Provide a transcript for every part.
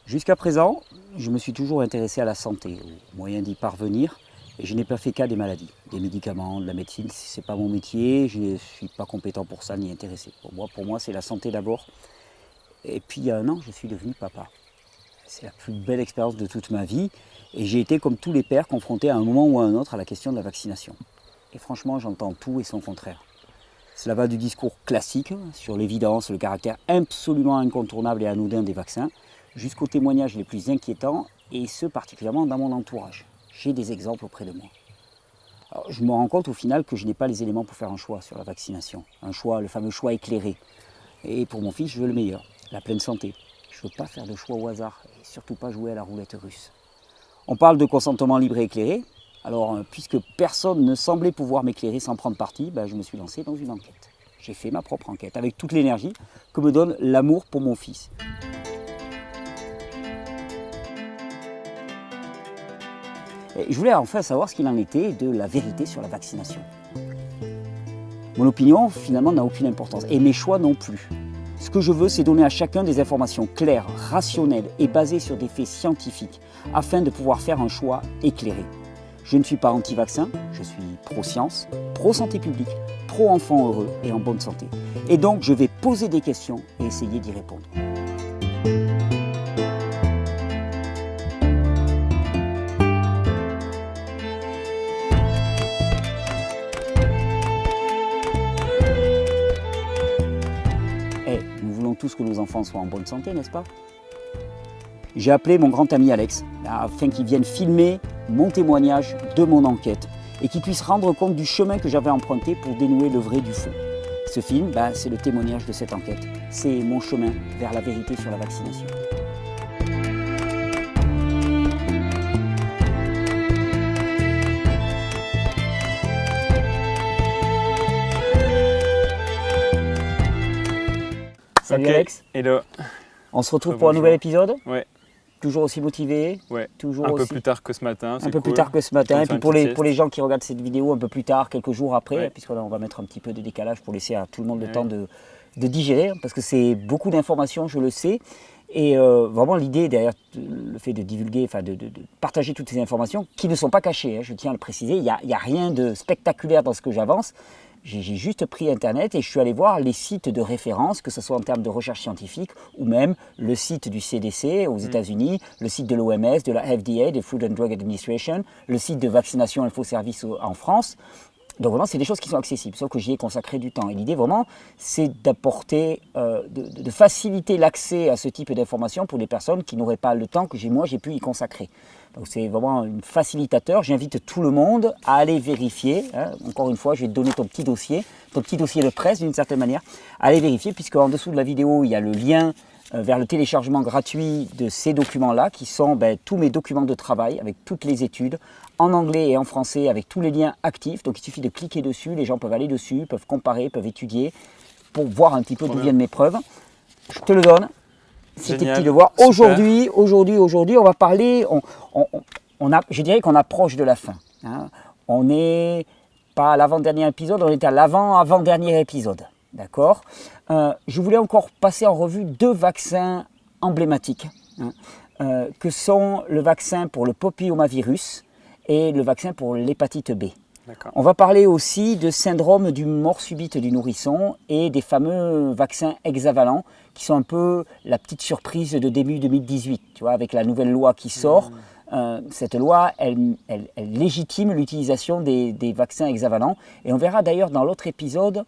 Jusqu'à présent, je me suis toujours intéressé à la santé, aux moyens d'y parvenir, et je n'ai pas fait cas des maladies, des médicaments, de la médecine. Ce n'est pas mon métier, je ne suis pas compétent pour ça ni intéressé. Pour moi, c'est la santé d'abord. Et puis il y a un an, je suis devenu papa. C'est la plus belle expérience de toute ma vie, et j'ai été comme tous les pères confronté à un moment ou à un autre à la question de la vaccination. Et franchement, j'entends tout et son contraire. Cela va du discours classique sur l'évidence, le caractère absolument incontournable et anodin des vaccins, jusqu'aux témoignages les plus inquiétants, et ce particulièrement dans mon entourage. J'ai des exemples auprès de moi. Alors, je me rends compte au final que je n'ai pas les éléments pour faire un choix sur la vaccination. Un choix, le fameux choix éclairé. Et pour mon fils, je veux le meilleur, la pleine santé. Je ne veux pas faire de choix au hasard, et surtout pas jouer à la roulette russe. On parle de consentement libre et éclairé. Alors, puisque personne ne semblait pouvoir m'éclairer sans prendre parti, je me suis lancé dans une enquête. J'ai fait ma propre enquête, avec toute l'énergie que me donne l'amour pour mon fils. Et je voulais enfin savoir ce qu'il en était de la vérité sur la vaccination. Mon opinion, finalement, n'a aucune importance, et mes choix non plus. Ce que je veux, c'est donner à chacun des informations claires, rationnelles et basées sur des faits scientifiques, afin de pouvoir faire un choix éclairé. Je ne suis pas anti-vaccin, je suis pro-science, pro-santé publique, pro-enfant heureux et en bonne santé. Et donc, je vais poser des questions et essayer d'y répondre. Nous voulons tous que nos enfants soient en bonne santé, n'est-ce pas? J'ai appelé mon grand ami Alex, afin qu'il vienne filmer mon témoignage de mon enquête et qu'il puisse rendre compte du chemin que j'avais emprunté pour dénouer le vrai du faux. Ce film, c'est le témoignage de cette enquête. C'est mon chemin vers la vérité sur la vaccination. Salut Alex. Hello. On se retrouve pour un nouvel épisode. Ouais. Toujours aussi motivé. Ouais. Toujours un peu aussi... plus tard que ce matin. Un peu plus tard que ce matin. Et puis pour les gens qui regardent cette vidéo un peu plus tard, quelques jours après, puisqu'on va mettre un petit peu de décalage pour laisser à tout le monde le temps de digérer, parce que c'est beaucoup d'informations, je le sais. Et vraiment l'idée derrière le fait de divulguer, de partager toutes ces informations, qui ne sont pas cachées, je tiens à le préciser, il n'y a rien de spectaculaire dans ce que j'avance. J'ai juste pris Internet et je suis allé voir les sites de référence, que ce soit en termes de recherche scientifique ou même le site du CDC aux États-Unis, le site de l'OMS, de la FDA, de Food and Drug Administration, le site de Vaccination Info Service en France. Donc vraiment, c'est des choses qui sont accessibles, sauf que j'y ai consacré du temps. Et l'idée vraiment, c'est d'apporter, de faciliter l'accès à ce type d'informations pour des personnes qui n'auraient pas le temps que j'ai pu y consacrer. Donc c'est vraiment un facilitateur. J'invite tout le monde à aller vérifier. Encore une fois, je vais te donner ton petit dossier de presse d'une certaine manière. Aller vérifier, puisque en dessous de la vidéo, il y a le lien vers le téléchargement gratuit de ces documents-là, qui sont tous mes documents de travail avec toutes les études, en anglais et en français, avec tous les liens actifs. Donc il suffit de cliquer dessus, les gens peuvent aller dessus, peuvent comparer, peuvent étudier, pour voir un petit peu d'où viennent mes preuves. Je te le donne. C'est tes petits devoirs. Aujourd'hui, on va parler, je dirais qu'on approche de la fin. On n'est pas à l'avant-dernier épisode, on est à l'avant-avant-dernier épisode. D'accord. Je voulais encore passer en revue deux vaccins emblématiques, que sont le vaccin pour le papillomavirus et le vaccin pour l'hépatite B. On va parler aussi de syndrome du mort subite du nourrisson et des fameux vaccins hexavalents qui sont un peu la petite surprise de début 2018, tu vois, avec la nouvelle loi qui sort. Cette loi, elle légitime l'utilisation des vaccins hexavalents. Et on verra d'ailleurs dans l'autre épisode,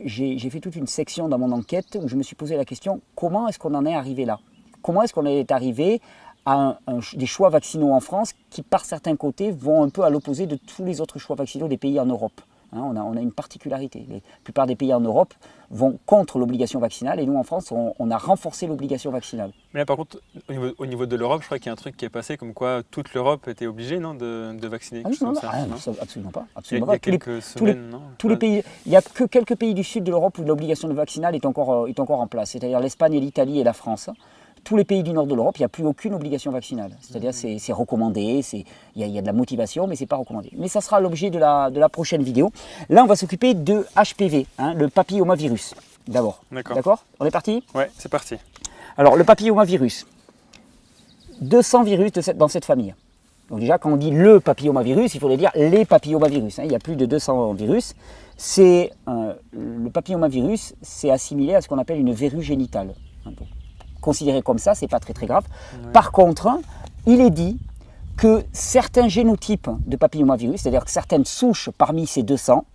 j'ai fait toute une section dans mon enquête où je me suis posé la question, comment est-ce qu'on en est arrivé là? Comment est-ce qu'on est arrivé à des choix vaccinaux en France qui, par certains côtés, vont un peu à l'opposé de tous les autres choix vaccinaux des pays en Europe. On a une particularité. La plupart des pays en Europe vont contre l'obligation vaccinale et nous, en France, on a renforcé l'obligation vaccinale. Mais là, par contre, au niveau de l'Europe, je crois qu'il y a un truc qui est passé comme quoi toute l'Europe était obligée de vacciner. Non, absolument pas. Il y a quelques semaines, non? Tous les pays, il n'y a que quelques pays du sud de l'Europe où l'obligation vaccinale est encore en place, c'est-à-dire l'Espagne, l'Italie et la France. Tous les pays du nord de l'Europe, il n'y a plus aucune obligation vaccinale. C'est-à-dire c'est recommandé, il y a de la motivation, mais ce n'est pas recommandé. Mais ça sera l'objet de la prochaine vidéo. Là, on va s'occuper de HPV, le papillomavirus, d'abord. D'accord. D'accord? On est parti? Ouais, c'est parti. Alors, le papillomavirus. 200 virus dans cette famille. Donc déjà, quand on dit le papillomavirus, il faudrait dire les papillomavirus. Il y a plus de 200 virus. Le papillomavirus, c'est assimilé à ce qu'on appelle une verrue génitale. Donc, considéré comme ça, c'est pas très très grave. Ouais. Par contre, il est dit que certains génotypes de papillomavirus, c'est-à-dire que certaines souches parmi ces 200,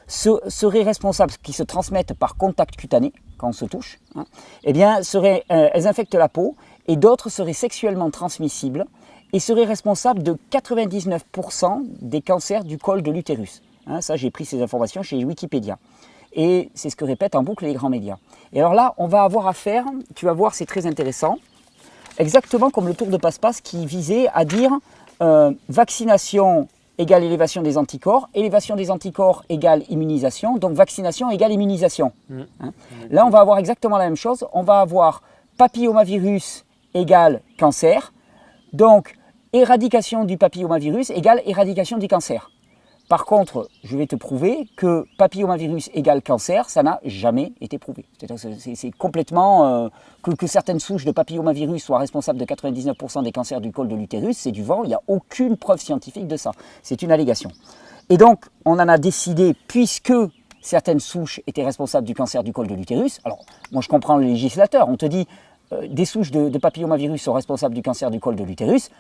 seraient responsables, qui se transmettent par contact cutané, quand on se touche, eh bien, elles infectent la peau, et d'autres seraient sexuellement transmissibles, et serait responsable de 99% des cancers du col de l'utérus. Ça, j'ai pris ces informations chez Wikipédia. Et c'est ce que répètent en boucle les grands médias. Et alors là, on va avoir affaire, tu vas voir, c'est très intéressant, exactement comme le tour de passe-passe qui visait à dire vaccination égale élévation des anticorps égale immunisation, donc vaccination égale immunisation. Là, on va avoir exactement la même chose. On va avoir papillomavirus égale cancer, donc éradication du papillomavirus égale éradication du cancer. Par contre, je vais te prouver que papillomavirus égale cancer, ça n'a jamais été prouvé. C'est complètement... que certaines souches de papillomavirus soient responsables de 99% des cancers du col de l'utérus, c'est du vent, il n'y a aucune preuve scientifique de ça. C'est une allégation. Et donc, on en a décidé, puisque certaines souches étaient responsables du cancer du col de l'utérus, alors moi je comprends le législateur, on te dit des souches de papillomavirus sont responsables du cancer du col de l'utérus,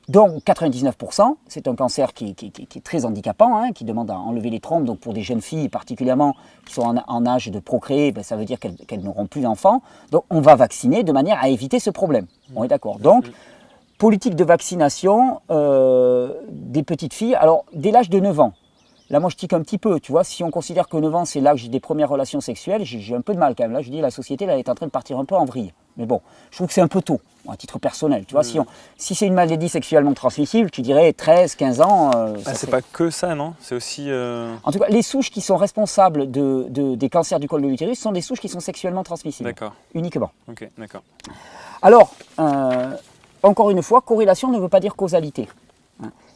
donc 99%, c'est un cancer qui est très handicapant, qui demande à enlever les trompes. Donc pour des jeunes filles particulièrement qui sont en âge de procréer, ça veut dire qu'elles n'auront plus d'enfants. Donc on va vacciner de manière à éviter ce problème. On est d'accord. Donc politique de vaccination des petites filles, alors dès l'âge de 9 ans. Là, moi, je tique un petit peu, tu vois, si on considère que 9 ans, c'est l'âge des premières relations sexuelles, j'ai un peu de mal quand même. Là, je dis, la société, là, elle est en train de partir un peu en vrille. Mais bon, je trouve que c'est un peu tôt, à titre personnel. Tu vois, si c'est une maladie sexuellement transmissible, tu dirais 13, 15 ans. C'est pas que ça, non? C'est aussi... En tout cas, les souches qui sont responsables des cancers du col de l'utérus sont des souches qui sont sexuellement transmissibles. D'accord. Uniquement. Ok, d'accord. Alors, encore une fois, corrélation ne veut pas dire causalité.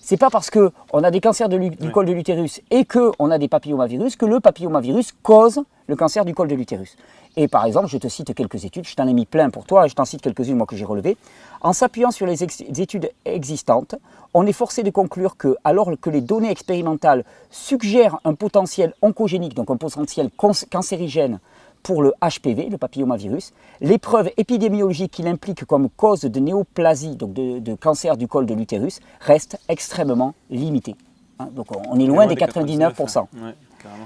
C'est pas parce qu'on a des cancers du col de l'utérus et qu'on a des papillomavirus que le papillomavirus cause le cancer du col de l'utérus. Et par exemple, je te cite quelques études, je t'en ai mis plein pour toi, je t'en cite quelques-unes moi que j'ai relevées. En s'appuyant sur les études existantes, on est forcé de conclure que, alors que les données expérimentales suggèrent un potentiel oncogénique, donc un potentiel cancérigène pour le HPV, le papillomavirus, les preuves épidémiologiques qu'il implique comme cause de néoplasie, donc de cancer du col de l'utérus, restent extrêmement limitées. Donc on est loin des 99%.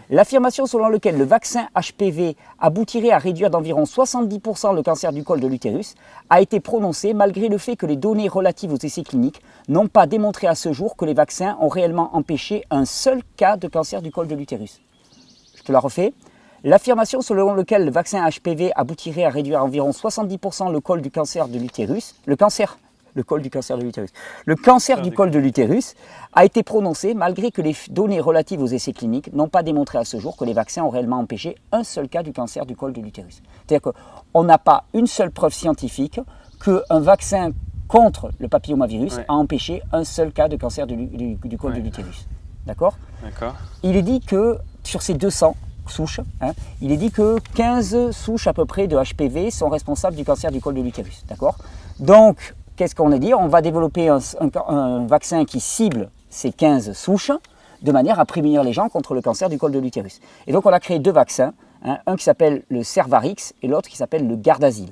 L'affirmation selon laquelle le vaccin HPV aboutirait à réduire d'environ 70% le cancer du col de l'utérus a été prononcée malgré le fait que les données relatives aux essais cliniques n'ont pas démontré à ce jour que les vaccins ont réellement empêché un seul cas de cancer du col de l'utérus. Je te la refais. L'affirmation selon laquelle le vaccin HPV aboutirait à réduire environ 70% le col du cancer de l'utérus, le cancer du col de l'utérus a été prononcé malgré que les données relatives aux essais cliniques n'ont pas démontré à ce jour que les vaccins ont réellement empêché un seul cas du cancer du col de l'utérus. C'est-à-dire qu'on n'a pas une seule preuve scientifique qu'un vaccin contre le papillomavirus a empêché un seul cas de cancer du col de l'utérus. D'accord ? Il est dit que sur ces 200 souches, il est dit que 15 souches à peu près de HPV sont responsables du cancer du col de l'utérus. D'accord ? Donc, qu'est-ce qu'on a dit ? On va développer un vaccin qui cible ces 15 souches de manière à prémunir les gens contre le cancer du col de l'utérus. Et donc, on a créé deux vaccins, un qui s'appelle le Cervarix et l'autre qui s'appelle le Gardasil.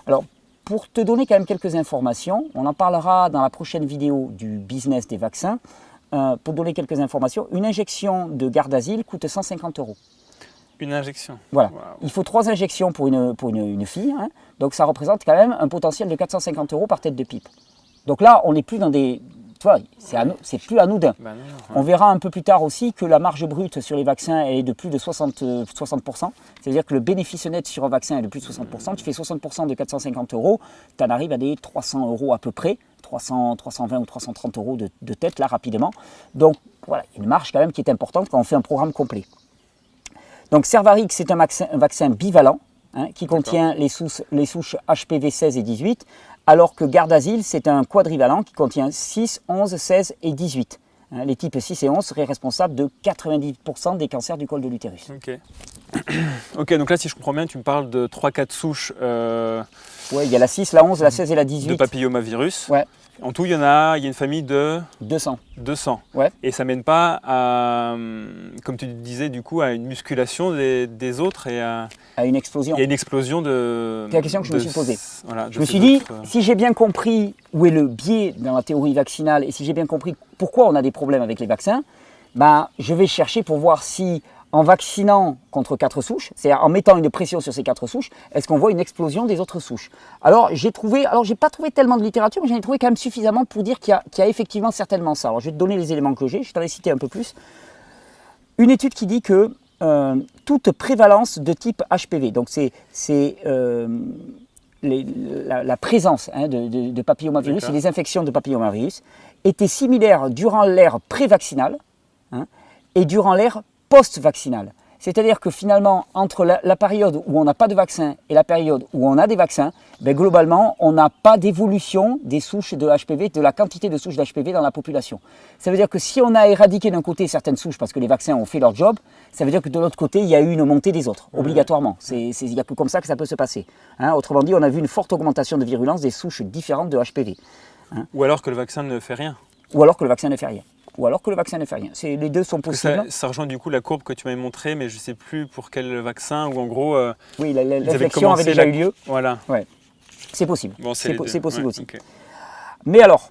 Alors, pour te donner quand même quelques informations, on en parlera dans la prochaine vidéo du business des vaccins. Pour donner quelques informations, une injection de Gardasil coûte 150 €. Une injection. Voilà. Wow. Il faut 3 injections pour une fille, donc ça représente quand même un potentiel de 450 € par tête de pipe. Donc là, on n'est plus dans des... Tu vois, c'est plus anodin. On verra un peu plus tard aussi que la marge brute sur les vaccins est de plus de 60%. C'est-à-dire que le bénéfice net sur un vaccin est de plus de 60%. Tu fais 60% de 450 €, tu en arrives à des 300 € à peu près, 320 ou 330 € de tête là rapidement. Donc voilà, il y a une marge quand même qui est importante quand on fait un programme complet. Donc Cervarix, c'est un vaccin bivalent qui contient les souches HPV 16 et 18, alors que Gardasil, c'est un quadrivalent qui contient 6, 11, 16 et 18. Les types 6 et 11 seraient responsables de 90% des cancers du col de l'utérus. Ok, donc là, si je comprends bien, tu me parles de 3-4 souches Ouais, il y a la 6, la 11, la 16 et la 18. de papillomavirus. Ouais. En tout, il y a une famille de 200. 200. Ouais. Et ça mène pas à, comme tu disais, du coup, à une musculation des autres et à une explosion. Il y a une explosion de... C'est la question que je me suis posée. Voilà, je me suis dit, si j'ai bien compris où est le biais dans la théorie vaccinale et si j'ai bien compris pourquoi on a des problèmes avec les vaccins, ben, je vais chercher pour voir si, en vaccinant contre 4 souches, c'est-à-dire en mettant une pression sur ces 4 souches, est-ce qu'on voit une explosion des autres souches? Alors, j'ai pas trouvé tellement de littérature, mais j'en ai trouvé quand même suffisamment pour dire qu'il y a effectivement certainement ça. Alors, je vais te donner les éléments que j'ai, je t'en ai cité un peu plus. Une étude qui dit que toute prévalence de type HPV, donc c'est la présence de papillomavirus et les infections de papillomavirus, était similaire durant l'ère pré-vaccinale et durant l'ère post-vaccinale. C'est-à-dire que finalement, entre la période où on n'a pas de vaccin et la période où on a des vaccins, ben globalement, on n'a pas d'évolution des souches de HPV, de la quantité de souches d'HPV dans la population. Ça veut dire que si on a éradiqué d'un côté certaines souches parce que les vaccins ont fait leur job, ça veut dire que de l'autre côté, il y a eu une montée des autres, obligatoirement. Il n'y a que comme ça que ça peut se passer. Autrement dit, on a vu une forte augmentation de virulence des souches différentes de HPV. Ou alors que le vaccin ne fait rien. Ou alors que le vaccin ne fait rien. Ou alors que le vaccin ne fait rien. Les deux sont possibles. Ça rejoint du coup la courbe que tu m'avais montrée, mais je ne sais plus pour quel vaccin, où en gros... oui, l'infection avait déjà eu lieu. Voilà. Ouais. C'est possible. Bon, c'est possible aussi. Okay. Mais alors,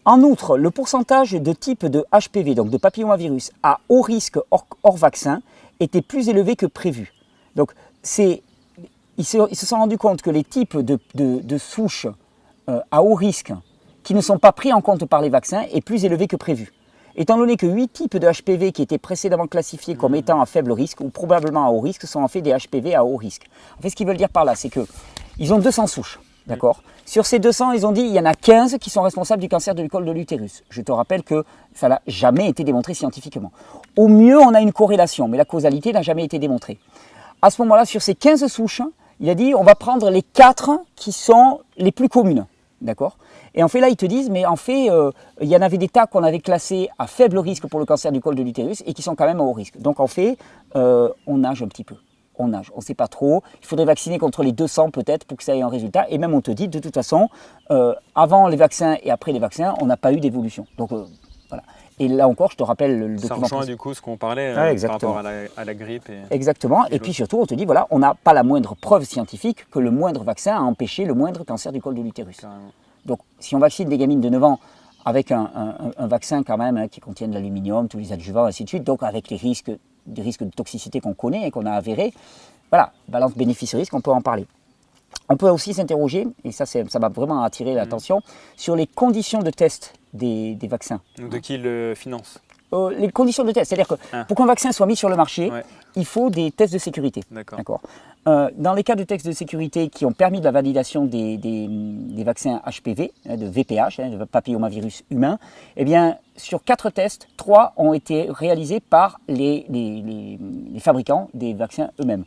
en outre, le pourcentage de type de HPV, donc de papillomavirus, à haut risque hors vaccin, était plus élevé que prévu. Donc, ils se sont rendus compte que les types de souches à haut risque qui ne sont pas pris en compte par les vaccins est plus élevé que prévu. Étant donné que 8 types de HPV qui étaient précédemment classifiés comme étant à faible risque ou probablement à haut risque sont en fait des HPV à haut risque. En fait, ce qu'ils veulent dire par là, c'est qu'ils ont 200 souches, d'accord ? Sur ces 200, ils ont dit qu'il y en a 15 qui sont responsables du cancer du col de l'utérus. Je te rappelle que ça n'a jamais été démontré scientifiquement. Au mieux, on a une corrélation, mais la causalité n'a jamais été démontrée. À ce moment-là, sur ces 15 souches, il a dit on va prendre les 4 qui sont les plus communes, d'accord ? Et en fait, là, ils te disent, mais en fait, il y en avait des tas qu'on avait classés à faible risque pour le cancer du col de l'utérus et qui sont quand même à haut risque. Donc, en fait, on nage un petit peu. On nage, on ne sait pas trop. Il faudrait vacciner contre les 200 peut-être pour que ça ait un résultat. Et même, on te dit, de toute façon, avant les vaccins et après les vaccins, on n'a pas eu d'évolution. Donc, voilà. Et là encore, je te rappelle le document. Ça rejoint du coup ce qu'on parlait par rapport à la grippe. Exactement. Et puis surtout, on te dit, voilà, on n'a pas la moindre preuve scientifique que le moindre vaccin a empêché le moindre cancer du col de l'utérus. Carrément. Donc, si on vaccine des gamines de 9 ans avec un vaccin quand même qui contient de l'aluminium, tous les adjuvants, ainsi de suite, donc avec des risques de toxicité qu'on connaît et qu'on a avérés, voilà, balance bénéfice-risque, on peut en parler. On peut aussi s'interroger, et ça m'a vraiment attiré l'attention, sur les conditions de test des vaccins. Donc de qui le finance ? Les conditions de test, c'est-à-dire que pour qu'un vaccin soit mis sur le marché, il faut des tests de sécurité. D'accord. Dans les cas de tests de sécurité qui ont permis de la validation des vaccins HPV, de VPH, de papillomavirus humain, eh bien, sur 4 tests, 3 ont été réalisés par les fabricants des vaccins eux-mêmes.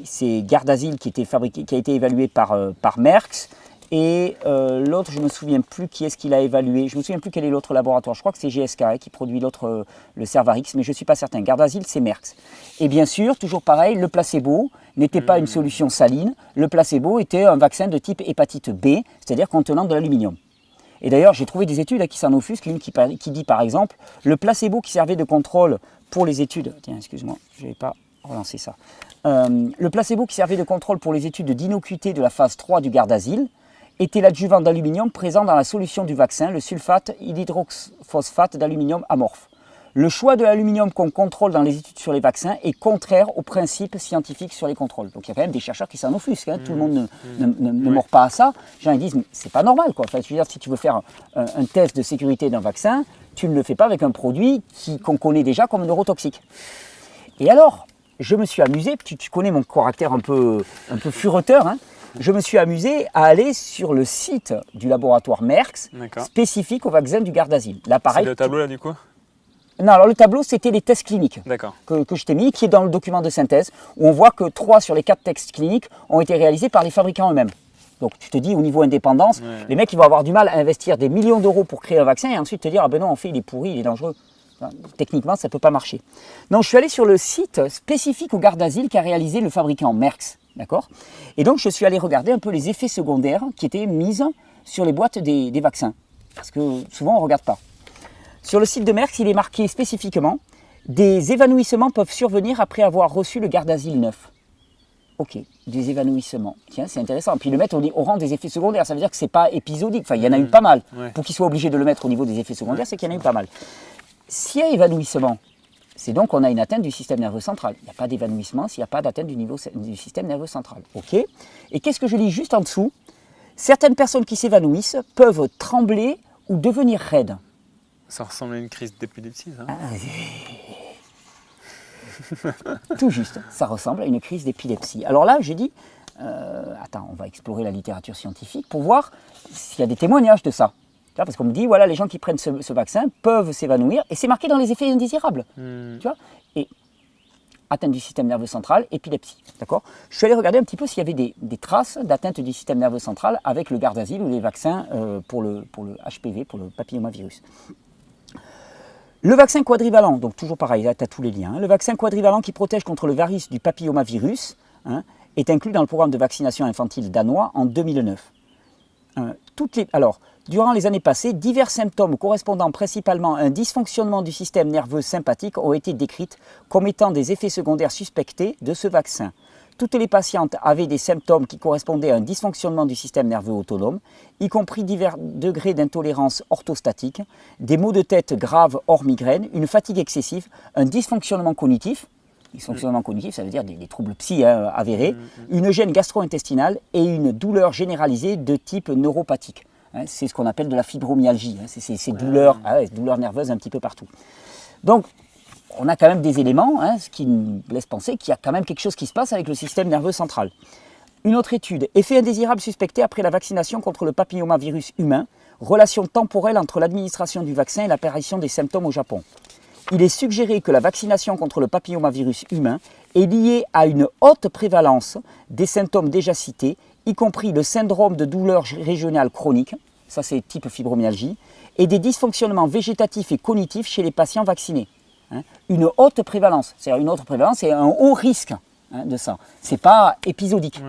C'est Gardasil qui a été évalué par Merck. Et l'autre, je ne me souviens plus qui est-ce qu'il a évalué. Je ne me souviens plus quel est l'autre laboratoire. Je crois que c'est GSK qui produit l'autre, le Cervarix, mais je ne suis pas certain. Gardasil, c'est Merck. Et bien sûr, toujours pareil, le placebo n'était pas une solution saline. Le placebo était un vaccin de type hépatite B, c'est-à-dire contenant de l'aluminium. Et d'ailleurs, j'ai trouvé des études qui s'en offusquent. Une qui dit par exemple, le placebo qui servait de contrôle pour les études... Tiens, excuse-moi, je n'avais pas relancé ça. Le placebo qui servait de contrôle pour les études d'innocuité de la phase 3 du Gardasil était l'adjuvant d'aluminium présent dans la solution du vaccin, le sulfate hydroxyphosphate d'aluminium amorphe. Le choix de l'aluminium qu'on contrôle dans les études sur les vaccins est contraire aux principes scientifiques sur les contrôles. Donc il y a quand même des chercheurs qui s'en offusquent, tout le monde ne mord pas à ça. Les gens ils disent, mais c'est pas normal quoi. Enfin, je veux dire, si tu veux faire un test de sécurité d'un vaccin, tu ne le fais pas avec un produit qu'on connaît déjà comme neurotoxique. Et alors, je me suis amusé, tu connais mon caractère un peu fureteur, je me suis amusé à aller sur le site du laboratoire Merck spécifique au vaccin du Gardasil. C'est le tableau là du coup ? Non, alors le tableau c'était les tests cliniques que je t'ai mis, qui est dans le document de synthèse, où on voit que 3 sur les 4 tests cliniques ont été réalisés par les fabricants eux-mêmes. Donc tu te dis au niveau indépendance, les mecs ils vont avoir du mal à investir des millions d'euros pour créer un vaccin et ensuite te dire ah ben non en fait il est pourri, il est dangereux. Techniquement, ça ne peut pas marcher. Donc, je suis allé sur le site spécifique au Gardasil qu'a réalisé le fabricant Merck. D'accord? Et donc, je suis allé regarder un peu les effets secondaires qui étaient mis sur les boîtes des vaccins. Parce que souvent, on ne regarde pas. Sur le site de Merck, il est marqué spécifiquement « Des évanouissements peuvent survenir après avoir reçu le Gardasil 9 ». Ok, des évanouissements. Tiens, c'est intéressant. Puis le mettre au rang des effets secondaires, ça veut dire que ce n'est pas épisodique. Enfin, il y en a eu pas mal. Ouais. Pour qu'ils soient obligés de le mettre au niveau des effets secondaires, c'est qu'il y en a eu pas mal. S'il y a évanouissement, c'est donc qu'on a une atteinte du système nerveux central. Il n'y a pas d'évanouissement s'il n'y a pas d'atteinte du système nerveux central. Ok. Et qu'est-ce que je lis juste en dessous? Certaines personnes qui s'évanouissent peuvent trembler ou devenir raides. Ça ressemble à une crise d'épilepsie, ça. Tout juste, ça ressemble à une crise d'épilepsie. Alors là, j'ai dit, attends, on va explorer la littérature scientifique pour voir s'il y a des témoignages de ça. Parce qu'on me dit, voilà, les gens qui prennent ce vaccin peuvent s'évanouir, et c'est marqué dans les effets indésirables. Tu vois, et atteinte du système nerveux central, épilepsie. D'accord. Je suis allé regarder un petit peu s'il y avait des traces d'atteinte du système nerveux central avec le Gardasil ou les vaccins pour le HPV, pour le papillomavirus. Le vaccin quadrivalent, donc toujours pareil, là tu as tous les liens. Le vaccin quadrivalent qui protège contre le virus du papillomavirus est inclus dans le programme de vaccination infantile danois en 2009. Alors, durant les années passées, divers symptômes correspondant principalement à un dysfonctionnement du système nerveux sympathique ont été décrits comme étant des effets secondaires suspectés de ce vaccin. Toutes les patientes avaient des symptômes qui correspondaient à un dysfonctionnement du système nerveux autonome, y compris divers degrés d'intolérance orthostatique, des maux de tête graves hors migraine, une fatigue excessive, un dysfonctionnement cognitif. Dysfonctionnement cognitif, ça veut dire des troubles psy avérés, une gêne gastro-intestinale et une douleur généralisée de type neuropathique. C'est ce qu'on appelle de la fibromyalgie, c'est ces douleurs, douleurs nerveuses un petit peu partout. Donc, on a quand même des éléments, ce qui nous laisse penser qu'il y a quand même quelque chose qui se passe avec le système nerveux central. Une autre étude, effet indésirable suspecté après la vaccination contre le papillomavirus humain, relation temporelle entre l'administration du vaccin et l'apparition des symptômes au Japon. Il est suggéré que la vaccination contre le papillomavirus humain est liée à une haute prévalence des symptômes déjà cités, y compris le syndrome de douleur régionale chronique, ça c'est type fibromyalgie, et des dysfonctionnements végétatifs et cognitifs chez les patients vaccinés. Une haute prévalence, c'est-à-dire une haute prévalence et un haut risque de ça. Ce n'est pas épisodique.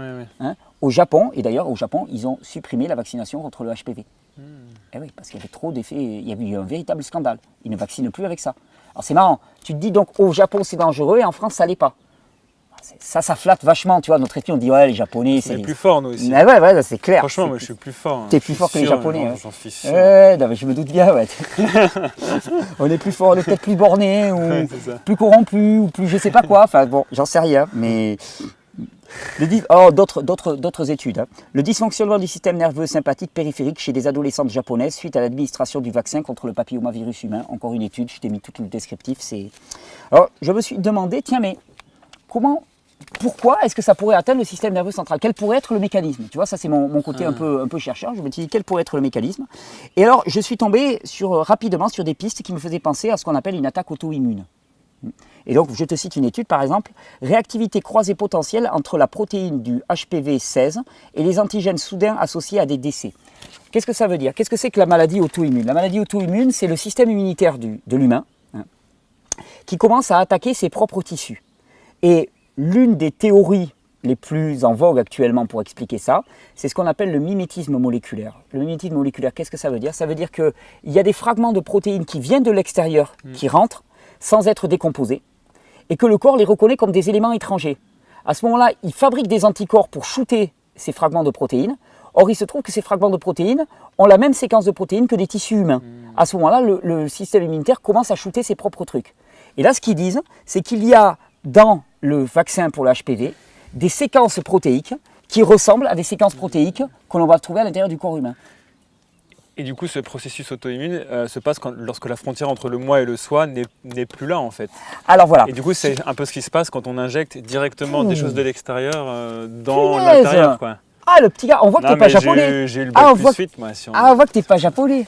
Au Japon, et d'ailleurs au Japon, ils ont supprimé la vaccination contre le HPV. Eh oui, parce qu'il y avait trop d'effets, il y avait eu un véritable scandale. Ils ne vaccinent plus avec ça. Alors c'est marrant, tu te dis donc au Japon c'est dangereux et en France ça l'est pas. Ça flatte vachement, tu vois, notre esprit on dit ouais les Japonais c'est... On est plus forts nous aussi. Mais ouais, c'est clair. Franchement, moi je suis plus fort. T'es plus fort que les Japonais. J'en suis sûr. Non, mais je me doute bien, ouais. On est plus fort, on est peut-être plus borné, ou plus corrompu, ou plus je sais pas quoi, enfin bon, j'en sais rien, mais... d'autres études. Le dysfonctionnement du système nerveux sympathique périphérique chez des adolescentes japonaises suite à l'administration du vaccin contre le papillomavirus humain. Encore une étude, je t'ai mis tout le descriptif. Alors, je me suis demandé, tiens, mais pourquoi est-ce que ça pourrait atteindre le système nerveux central? Quel pourrait être le mécanisme? Tu vois, ça c'est mon côté un peu chercheur. Je me suis dit, quel pourrait être le mécanisme? Et alors, je suis tombé rapidement sur des pistes qui me faisaient penser à ce qu'on appelle une attaque auto-immune. Et donc, je te cite une étude, par exemple, réactivité croisée potentielle entre la protéine du HPV-16 et les antigènes soudains associés à des décès. Qu'est-ce que ça veut dire? Qu'est-ce que c'est que la maladie auto-immune? La maladie auto-immune, c'est le système immunitaire de l'humain qui commence à attaquer ses propres tissus. Et l'une des théories les plus en vogue actuellement pour expliquer ça, c'est ce qu'on appelle le mimétisme moléculaire. Le mimétisme moléculaire, qu'est-ce que ça veut dire? Ça veut dire qu'il y a des fragments de protéines qui viennent de l'extérieur, qui rentrent, sans être décomposés, et que le corps les reconnaît comme des éléments étrangers. À ce moment-là, il fabrique des anticorps pour shooter ces fragments de protéines. Or, il se trouve que ces fragments de protéines ont la même séquence de protéines que des tissus humains. À ce moment-là, le système immunitaire commence à shooter ses propres trucs. Et là, ce qu'ils disent, c'est qu'il y a dans le vaccin pour le HPV des séquences protéiques qui ressemblent à des séquences protéiques que l'on va trouver à l'intérieur du corps humain. Et du coup, ce processus auto-immune se passe lorsque la frontière entre le moi et le soi n'est plus là, en fait. Alors voilà. Et du coup, c'est un peu ce qui se passe quand on injecte directement des choses de l'extérieur dans l'intérieur, quoi. Ah, le petit gars, on voit que t'es pas japonais. J'ai eu le bac plus 8, moi. Si on voit que t'es pas japonais.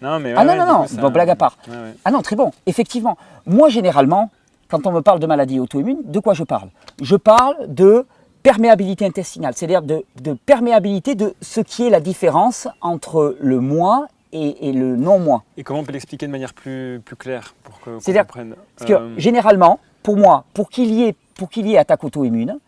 Non, mais non, bon, blague à part. Ouais. Ah non, très bon, effectivement. Moi, généralement, quand on me parle de maladie auto-immune, de quoi je parle? Je parle de perméabilité intestinale, c'est-à-dire de perméabilité de ce qui est la différence entre le moi et le non-moi. Et comment on peut l'expliquer de manière plus claire pour qu'on comprenne? Parce que généralement, pour moi, pour qu'il y ait attaque auto-immune,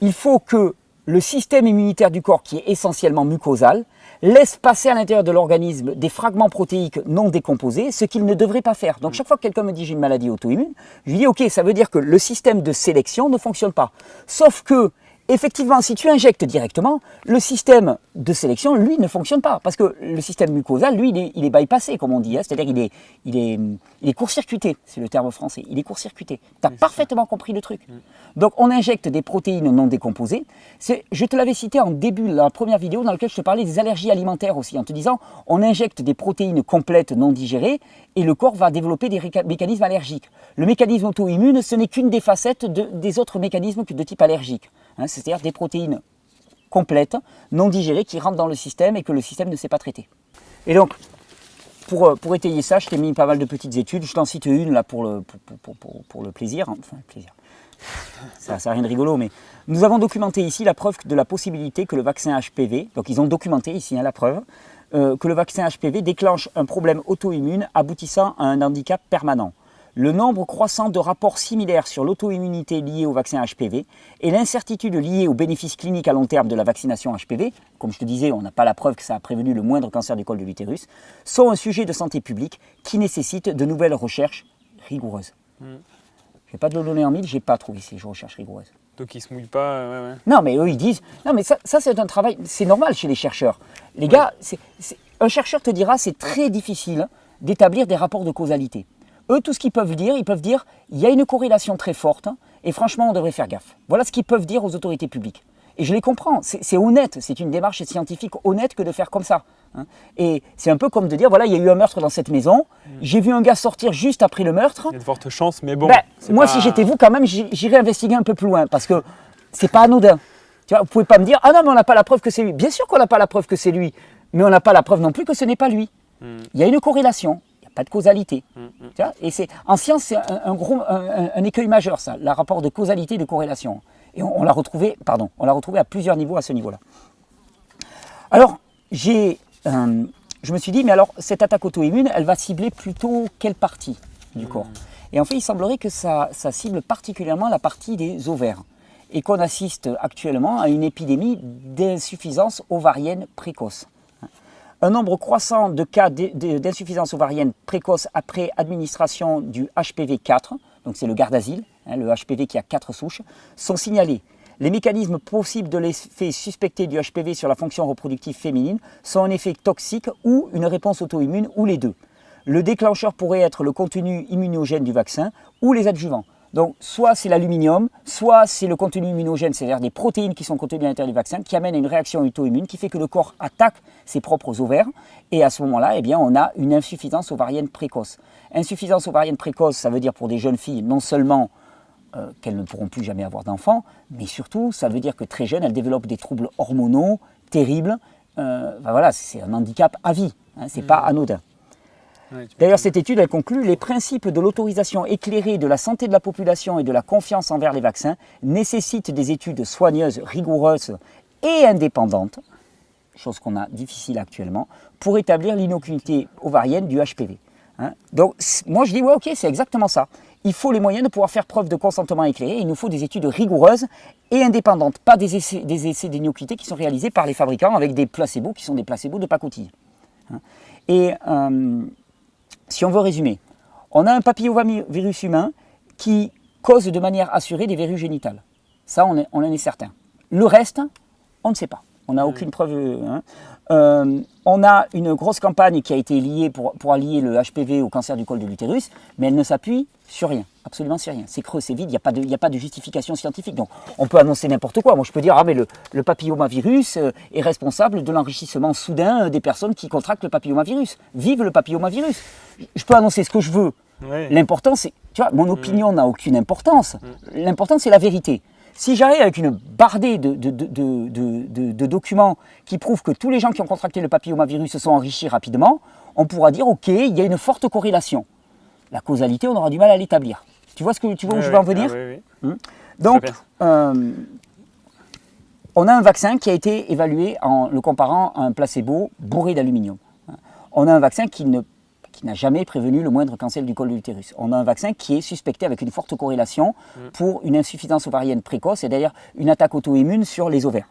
il faut que le système immunitaire du corps, qui est essentiellement mucosal, laisse passer à l'intérieur de l'organisme des fragments protéiques non décomposés, ce qu'il ne devrait pas faire. Donc chaque fois que quelqu'un me dit j'ai une maladie auto-immune, je lui dis ok, ça veut dire que le système de sélection ne fonctionne pas. Sauf que, effectivement, si tu injectes directement, le système de sélection, lui, ne fonctionne pas. Parce que le système mucosal, lui, il est bypassé, comme on dit. Hein, c'est-à-dire il est court-circuité, c'est le terme français. Il est court-circuité. Tu as parfaitement compris le truc. Donc on injecte des protéines non décomposées. Je te l'avais cité en début de la première vidéo dans laquelle je te parlais des allergies alimentaires aussi, en te disant on injecte des protéines complètes non digérées et le corps va développer des mécanismes allergiques. Le mécanisme auto-immune, ce n'est qu'une des facettes des autres mécanismes de type allergique. Hein, c'est-à-dire des protéines complètes, non digérées, qui rentrent dans le système et que le système ne sait pas traiter. Et donc, pour étayer ça, je t'ai mis pas mal de petites études. Je t'en cite une là pour le plaisir. Enfin, le plaisir. Ça n'a rien de rigolo, mais nous avons documenté ici la preuve de la possibilité que le vaccin HPV, donc ils ont documenté ici la preuve, que le vaccin HPV déclenche un problème auto-immune aboutissant à un handicap permanent. Le nombre croissant de rapports similaires sur l'auto-immunité liée au vaccin HPV et l'incertitude liée aux bénéfices cliniques à long terme de la vaccination HPV, comme je te disais, on n'a pas la preuve que ça a prévenu le moindre cancer du col de l'utérus, sont un sujet de santé publique qui nécessite de nouvelles recherches rigoureuses. Je ne vais pas de le donner en mille, je n'ai pas trouvé ces recherches rigoureuses. Donc ils ne se mouillent pas, ouais. Non, mais eux, ils disent... Non, mais ça c'est un travail... C'est normal chez les chercheurs. Les gars, un chercheur te dira c'est très difficile d'établir des rapports de causalité. Eux, tout ce qu'ils peuvent dire, il y a une corrélation très forte et franchement, on devrait faire gaffe. Voilà ce qu'ils peuvent dire aux autorités publiques. Et je les comprends, c'est honnête, c'est une démarche scientifique honnête que de faire comme ça. Hein. Et c'est un peu comme de dire, voilà, il y a eu un meurtre dans cette maison, j'ai vu un gars sortir juste après le meurtre. Il y a de fortes chances, mais bon. Moi, si j'étais vous, quand même, j'irais investiguer un peu plus loin, parce que c'est pas anodin. Tu vois, vous ne pouvez pas me dire, ah non, mais on n'a pas la preuve que c'est lui. Bien sûr qu'on n'a pas la preuve que c'est lui, mais on n'a pas la preuve non plus que ce n'est pas lui. Il y a une corrélation. Pas de causalité. Tu vois, et en science, c'est un écueil majeur, ça, le rapport de causalité et de corrélation. Et on l'a retrouvé à plusieurs niveaux à ce niveau-là. Alors, je me suis dit, mais alors, cette attaque auto-immune, elle va cibler plutôt quelle partie du corps? Et en fait, il semblerait que ça cible particulièrement la partie des ovaires. Et qu'on assiste actuellement à une épidémie d'insuffisance ovarienne précoce. Un nombre croissant de cas d'insuffisance ovarienne précoce après administration du HPV 4, donc c'est le Gardasil, le HPV qui a 4 souches, sont signalés. Les mécanismes possibles de l'effet suspecté du HPV sur la fonction reproductive féminine sont un effet toxique ou une réponse auto-immune, ou les deux. Le déclencheur pourrait être le contenu immunogène du vaccin ou les adjuvants. Donc, soit c'est l'aluminium, soit c'est le contenu immunogène, c'est-à-dire des protéines qui sont contenues à l'intérieur du vaccin, qui amènent à une réaction auto-immune qui fait que le corps attaque ses propres ovaires. Et à ce moment-là, eh bien, on a une insuffisance ovarienne précoce. Insuffisance ovarienne précoce, ça veut dire pour des jeunes filles, non seulement qu'elles ne pourront plus jamais avoir d'enfants, mais surtout, ça veut dire que très jeunes, elles développent des troubles hormonaux terribles. Voilà, c'est un handicap à vie, hein, c'est pas anodin. D'ailleurs, cette étude, elle conclut les principes de l'autorisation éclairée de la santé de la population et de la confiance envers les vaccins nécessitent des études soigneuses, rigoureuses et indépendantes, chose qu'on a difficile actuellement, pour établir l'innocuité ovarienne du HPV. Hein. Donc, moi je dis, ouais, ok, c'est exactement ça. Il faut les moyens de pouvoir faire preuve de consentement éclairé. Il nous faut des études rigoureuses et indépendantes, pas des essais d'innocuité qui sont réalisés par les fabricants avec des placebos qui sont des placebos de pacotille. Hein. Et si on veut résumer, on a un papillomavirus humain qui cause de manière assurée des verrues génitales. Ça, on en est certain. Le reste, on ne sait pas. On n'a aucune preuve. Hein. On a une grosse campagne qui a été liée pour allier le HPV au cancer du col de l'utérus, mais elle ne s'appuie sur rien, absolument sur rien. C'est creux, c'est vide, il n'y a pas de justification scientifique. Donc on peut annoncer n'importe quoi. Moi je peux dire, ah mais le papillomavirus est responsable de l'enrichissement soudain des personnes qui contractent le papillomavirus. Vive le papillomavirus. Je peux annoncer ce que je veux. Ouais. L'important c'est, tu vois, mon opinion n'a aucune importance. L'important c'est la vérité. Si j'arrive avec une bardée de documents qui prouvent que tous les gens qui ont contracté le papillomavirus se sont enrichis rapidement, on pourra dire, ok, il y a une forte corrélation. La causalité, on aura du mal à l'établir. Tu vois où je veux en venir? Oui. Donc, on a un vaccin qui a été évalué en le comparant à un placebo bourré d'aluminium. On a un vaccin qui ne qui n'a jamais prévenu le moindre cancer du col de l'utérus. On a un vaccin qui est suspecté avec une forte corrélation pour une insuffisance ovarienne précoce et d'ailleurs une attaque auto-immune sur les ovaires.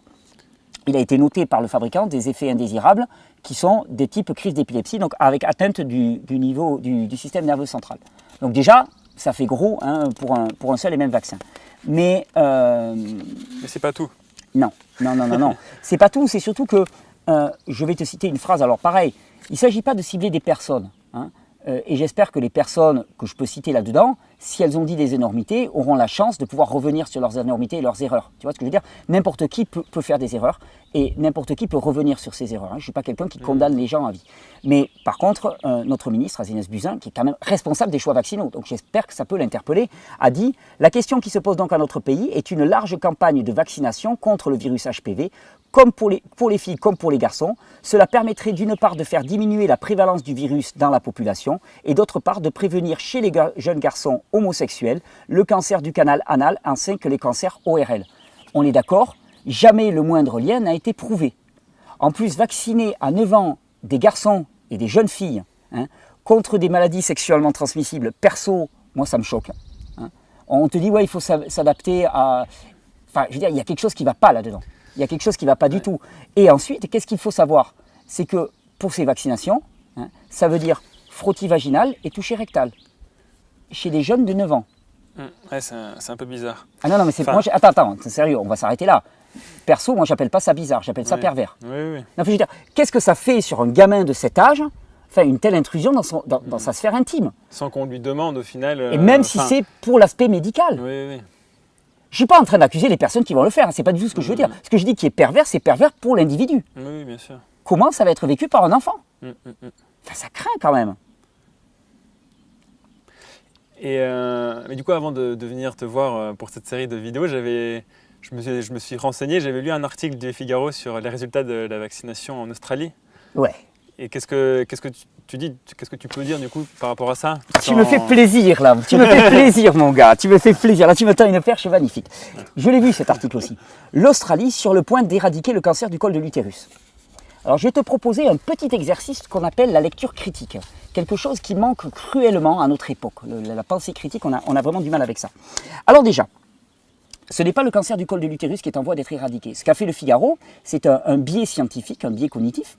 Il a été noté par le fabricant des effets indésirables qui sont des types crise d'épilepsie, donc avec atteinte du niveau du système nerveux central. Donc déjà, ça fait gros hein, pour un seul et même vaccin. Mais c'est pas tout. Non. C'est pas tout, c'est surtout que, je vais te citer une phrase, alors pareil, il ne s'agit pas de cibler des personnes. Hein, et j'espère que les personnes que je peux citer là-dedans, si elles ont dit des énormités, auront la chance de pouvoir revenir sur leurs énormités et leurs erreurs. Tu vois ce que je veux dire? N'importe qui peut faire des erreurs et n'importe qui peut revenir sur ses erreurs. Hein. Je ne suis pas quelqu'un qui condamne les gens à vie. Mais par contre, notre ministre, Agnès Buzyn, qui est quand même responsable des choix vaccinaux, donc j'espère que ça peut l'interpeller, a dit « La question qui se pose donc à notre pays est une large campagne de vaccination contre le virus HPV, comme pour les filles comme pour les garçons. Cela permettrait d'une part de faire diminuer la prévalence du virus dans la population et d'autre part de prévenir chez les jeunes garçons homosexuels le cancer du canal anal ainsi que les cancers ORL. » On est d'accord, jamais le moindre lien n'a été prouvé. En plus, vacciner à 9 ans des garçons et des jeunes filles hein, contre des maladies sexuellement transmissibles, perso, moi ça me choque. Hein. On te dit, ouais, il faut s'adapter à... Enfin, je veux dire, il y a quelque chose qui ne va pas là-dedans. Il y a quelque chose qui ne va pas du tout. Et ensuite, qu'est-ce qu'il faut savoir? C'est que pour ces vaccinations, hein, ça veut dire frottis vaginal et toucher rectal. Chez des jeunes de 9 ans. Ouais, c'est un peu bizarre. Ah non, mais c'est... Enfin... Attends, c'est sérieux, on va s'arrêter là. Perso, moi, j'appelle pas ça bizarre, j'appelle ça pervers. Oui. Non, je veux dire, qu'est-ce que ça fait sur un gamin de cet âge, enfin, une telle intrusion dans sa sphère intime? Sans qu'on lui demande au final... Et même si c'est pour l'aspect médical. Oui. Je ne suis pas en train d'accuser les personnes qui vont le faire, hein, c'est pas du tout ce que je veux dire. Ce que je dis qui est pervers, c'est pervers pour l'individu. Oui, bien sûr. Comment ça va être vécu par un enfant? Enfin, ça craint quand même. Mais du coup, avant de venir te voir pour cette série de vidéos, je me suis renseigné, j'avais lu un article du Figaro sur les résultats de la vaccination en Australie. Ouais. Et qu'est-ce que tu dis, qu'est-ce que tu peux dire du coup par rapport à ça? Tu me fais plaisir là, tu me fais plaisir mon gars, tu me fais plaisir, là tu me tends une perche magnifique. Je l'ai vu cet article aussi. L'Australie sur le point d'éradiquer le cancer du col de l'utérus. Alors je vais te proposer un petit exercice qu'on appelle la lecture critique. Quelque chose qui manque cruellement à notre époque. La pensée critique, on a vraiment du mal avec ça. Alors déjà, ce n'est pas le cancer du col de l'utérus qui est en voie d'être éradiqué. Ce qu'a fait le Figaro, c'est un biais scientifique, un biais cognitif.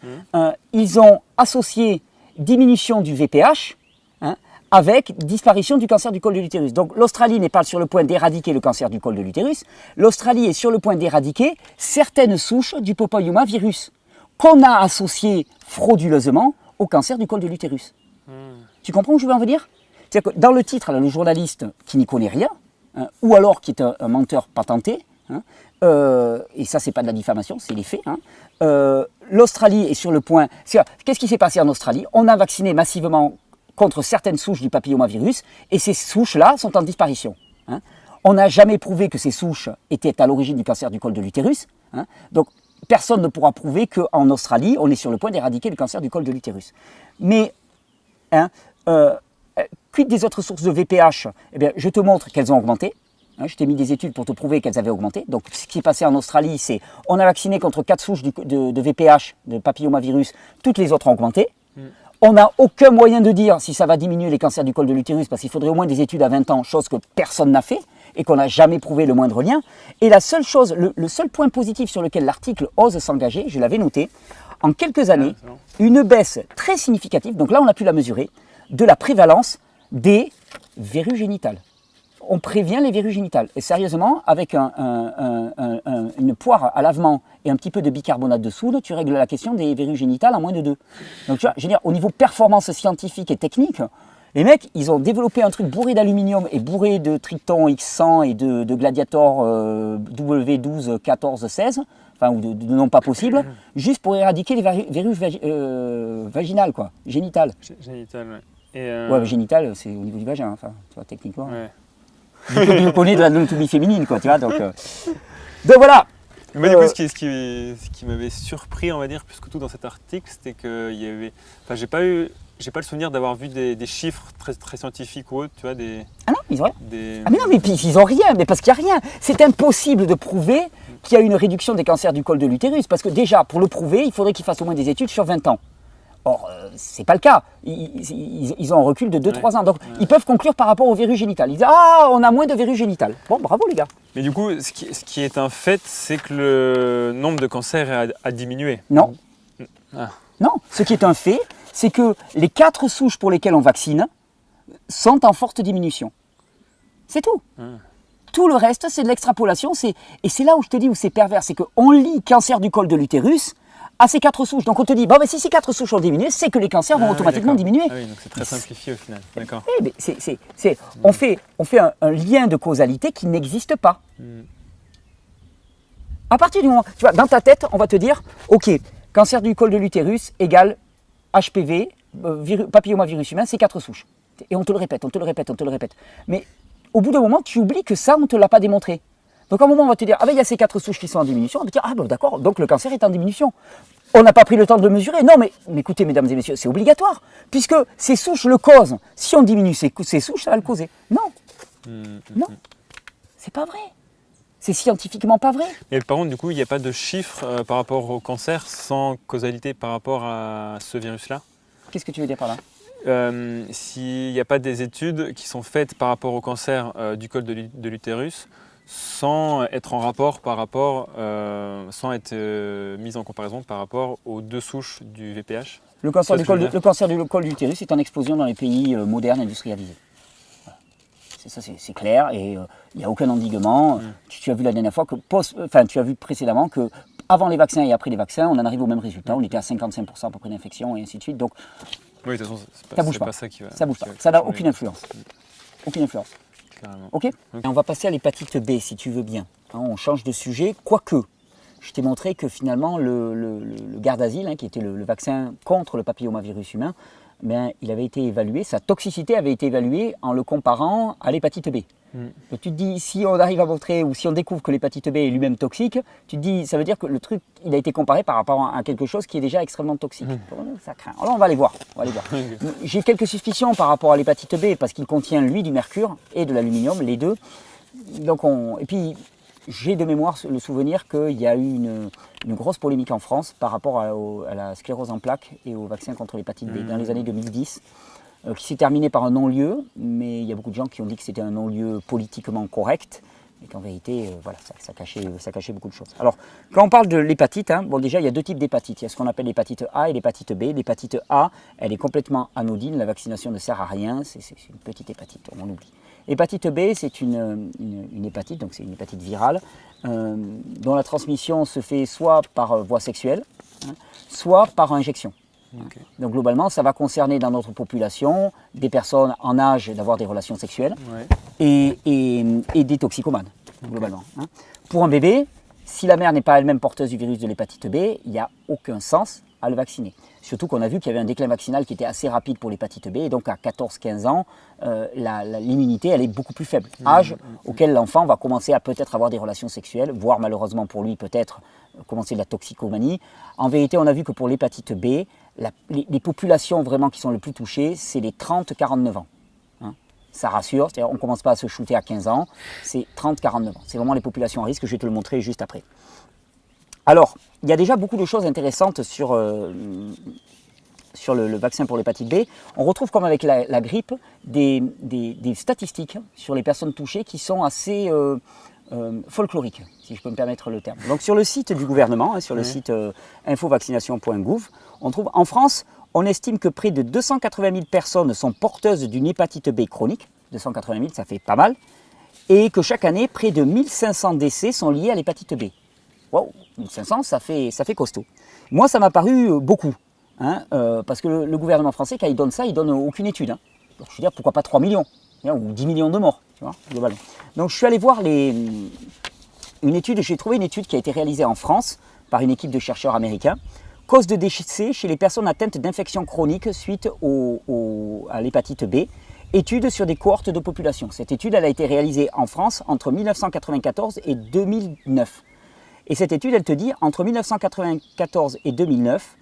Ils ont associé diminution du VPH hein, avec disparition du cancer du col de l'utérus. Donc l'Australie n'est pas sur le point d'éradiquer le cancer du col de l'utérus. L'Australie est sur le point d'éradiquer certaines souches du papillomavirus qu'on a associées frauduleusement au cancer du col de l'utérus. Tu comprends où je veux en venir? C'est-à-dire que dans le titre, là, le journaliste qui n'y connaît rien, hein, ou alors qui est un menteur patenté, hein, et ça c'est pas de la diffamation, c'est les faits, hein, l'Australie est sur le point... Qu'est-ce qui s'est passé en Australie? On a vacciné massivement contre certaines souches du papillomavirus, et ces souches-là sont en disparition. Hein. On n'a jamais prouvé que ces souches étaient à l'origine du cancer du col de l'utérus, hein, donc personne ne pourra prouver qu'en Australie, on est sur le point d'éradiquer le cancer du col de l'utérus. Mais, hein, quid des autres sources de VPH? Eh bien, je te montre qu'elles ont augmenté. Hein, je t'ai mis des études pour te prouver qu'elles avaient augmenté. Donc, ce qui est passé en Australie, c'est on a vacciné contre 4 souches de VPH, de papillomavirus, toutes les autres ont augmenté. On n'a aucun moyen de dire si ça va diminuer les cancers du col de l'utérus, parce qu'il faudrait au moins des études à 20 ans, chose que personne n'a fait et qu'on n'a jamais prouvé le moindre lien. Et la seule chose, le seul point positif sur lequel l'article ose s'engager, je l'avais noté, en quelques années, une baisse très significative, donc là on a pu la mesurer, de la prévalence des verrues génitales. On prévient les verrues génitales. Et sérieusement, avec une poire à lavement et un petit peu de bicarbonate de soude, tu règles la question des verrues génitales en moins de 2. Donc tu vois, je veux dire, au niveau performance scientifique et technique, les mecs, ils ont développé un truc bourré d'aluminium et bourré de Triton X100 et de Gladiator W12, 14, 16, enfin, ou de noms pas possibles, juste pour éradiquer les verrues vaginales, quoi, génitales. Génitales, ouais. Ouais, génitales, c'est au niveau du vagin, enfin, tu vois, techniquement. Ouais. Je connais de l'anatomie féminine, quoi, tu vois, donc voilà. Mais du coup, ce qui m'avait surpris, on va dire, plus que tout dans cet article, c'était qu'il y avait... Enfin, j'ai pas le souvenir d'avoir vu des chiffres très, très scientifiques ou autres, tu vois, des... Ah non, ils ont rien. Ah mais non, mais puis ils ont rien, mais parce qu'il n'y a rien. C'est impossible de prouver qu'il y a une réduction des cancers du col de l'utérus, parce que déjà, pour le prouver, il faudrait qu'ils fassent au moins des études sur 20 ans. Or, ce n'est pas le cas. Ils ont un recul de 2-3 ans. Donc, ils peuvent conclure par rapport au verrus génital. Ils disent « Ah, on a moins de verrus génital ». Bon, bravo les gars. Mais du coup, ce qui est un fait, c'est que le nombre de cancers a diminué. Non. Ah. Non, ce qui est un fait, c'est que les 4 souches pour lesquelles on vaccine sont en forte diminution. C'est tout. Tout le reste, c'est de l'extrapolation. Et c'est là où je te dis où c'est pervers. C'est qu'on lie cancer du col de l'utérus à ces 4 souches. Donc on te dit, bon, ben, si ces 4 souches ont diminué, c'est que les cancers vont automatiquement diminuer. Ah oui, donc c'est très simplifié au final. D'accord. On fait un lien de causalité qui n'existe pas. À partir du moment, tu vois, dans ta tête, on va te dire, ok, cancer du col de l'utérus égale HPV, papillomavirus humain, c'est 4 souches. Et on te le répète, on te le répète, on te le répète. Mais au bout d'un moment, tu oublies que ça, on ne te l'a pas démontré. Donc à un moment, on va te dire, ah ben il y a ces 4 souches qui sont en diminution. On va te dire, ah ben d'accord, donc le cancer est en diminution. On n'a pas pris le temps de le mesurer. Non, mais écoutez, mesdames et messieurs, c'est obligatoire. Puisque ces souches le causent. Si on diminue ces souches, ça va le causer. Non. Non. C'est pas vrai. C'est scientifiquement pas vrai. Et par contre, du coup, il n'y a pas de chiffres par rapport au cancer sans causalité par rapport à ce virus-là? Qu'est-ce que tu veux dire par là? S'il n'y a pas des études qui sont faites par rapport au cancer du col de l'utérus sans être en rapport sans être mise en comparaison par rapport aux 2 souches du VPH. Le cancer du col de l'utérus est en explosion dans les pays modernes industrialisés. Voilà. C'est clair et il n'y a aucun endiguement. Tu as vu la dernière fois tu as vu précédemment que avant les vaccins et après les vaccins, on en arrive au même résultat. On était à 55% à peu près d'infection et ainsi de suite. Donc, oui, de toute façon, ça bouge pas. Ça bouge pas. Ça n'a aucune influence. Aucune influence. Ok. Et on va passer à l'hépatite B, si tu veux bien. On change de sujet, quoique je t'ai montré que finalement le Gardasil, qui était le vaccin contre le papillomavirus humain, il avait été évalué, sa toxicité avait été évaluée en le comparant à l'hépatite B. Donc tu te dis, si on arrive à montrer ou si on découvre que l'hépatite B est lui-même toxique, tu te dis, ça veut dire que le truc, il a été comparé par rapport à quelque chose qui est déjà extrêmement toxique. Ça craint. Alors on va aller voir. J'ai quelques suspicions par rapport à l'hépatite B parce qu'il contient lui du mercure et de l'aluminium, les deux. Donc et puis j'ai de mémoire le souvenir qu'il y a eu une grosse polémique en France par rapport à la sclérose en plaques et au vaccin contre l'hépatite B dans les années 2010. Qui s'est terminé par un non-lieu, mais il y a beaucoup de gens qui ont dit que c'était un non-lieu politiquement correct, et qu'en vérité, voilà, ça cachait beaucoup de choses. Alors, quand on parle de l'hépatite, bon, déjà, il y a 2 types d'hépatite. Il y a ce qu'on appelle l'hépatite A et l'hépatite B. L'hépatite A, elle est complètement anodine, la vaccination ne sert à rien, c'est une petite hépatite, on oublie. L'hépatite B, c'est une hépatite, donc c'est une hépatite virale, dont la transmission se fait soit par voie sexuelle, soit par injection. Okay. Donc globalement, ça va concerner dans notre population des personnes en âge d'avoir des relations sexuelles et des toxicomanes, globalement. Pour un bébé, si la mère n'est pas elle-même porteuse du virus de l'hépatite B, il n'y a aucun sens à le vacciner. Surtout qu'on a vu qu'il y avait un déclin vaccinal qui était assez rapide pour l'hépatite B, et donc à 14-15 ans, l'immunité elle est beaucoup plus faible. Âge auquel l'enfant va commencer à peut-être avoir des relations sexuelles, voire malheureusement pour lui peut-être commencer de la toxicomanie. En vérité, on a vu que pour l'hépatite B, les populations vraiment qui sont les plus touchées, c'est les 30-49 ans. Ça rassure, c'est-à-dire on ne commence pas à se shooter à 15 ans, c'est 30-49 ans. C'est vraiment les populations à risque, je vais te le montrer juste après. Alors, il y a déjà beaucoup de choses intéressantes sur le vaccin pour l'hépatite B. On retrouve comme avec la grippe des statistiques sur les personnes touchées qui sont assez folkloriques, si je peux me permettre le terme. Donc sur le site du gouvernement, sur le site infovaccination.gouv, on trouve en France, on estime que près de 280 000 personnes sont porteuses d'une hépatite B chronique. 280 000, ça fait pas mal. Et que chaque année, près de 1500 décès sont liés à l'hépatite B. Wow, 1500, ça fait costaud. Moi, ça m'a paru beaucoup. Parce que le gouvernement français, quand il donne ça, il ne donne aucune étude. Donc, je veux dire, pourquoi pas 3 millions ou 10 millions de morts, tu vois, globalement. Donc je suis allé voir j'ai trouvé une étude qui a été réalisée en France par une équipe de chercheurs américains. Cause de décès chez les personnes atteintes d'infections chroniques suite à l'hépatite B. Étude sur des cohortes de population. Cette étude elle a été réalisée en France entre 1994 et 2009. Et cette étude, elle te dit, entre 1994 et 2009,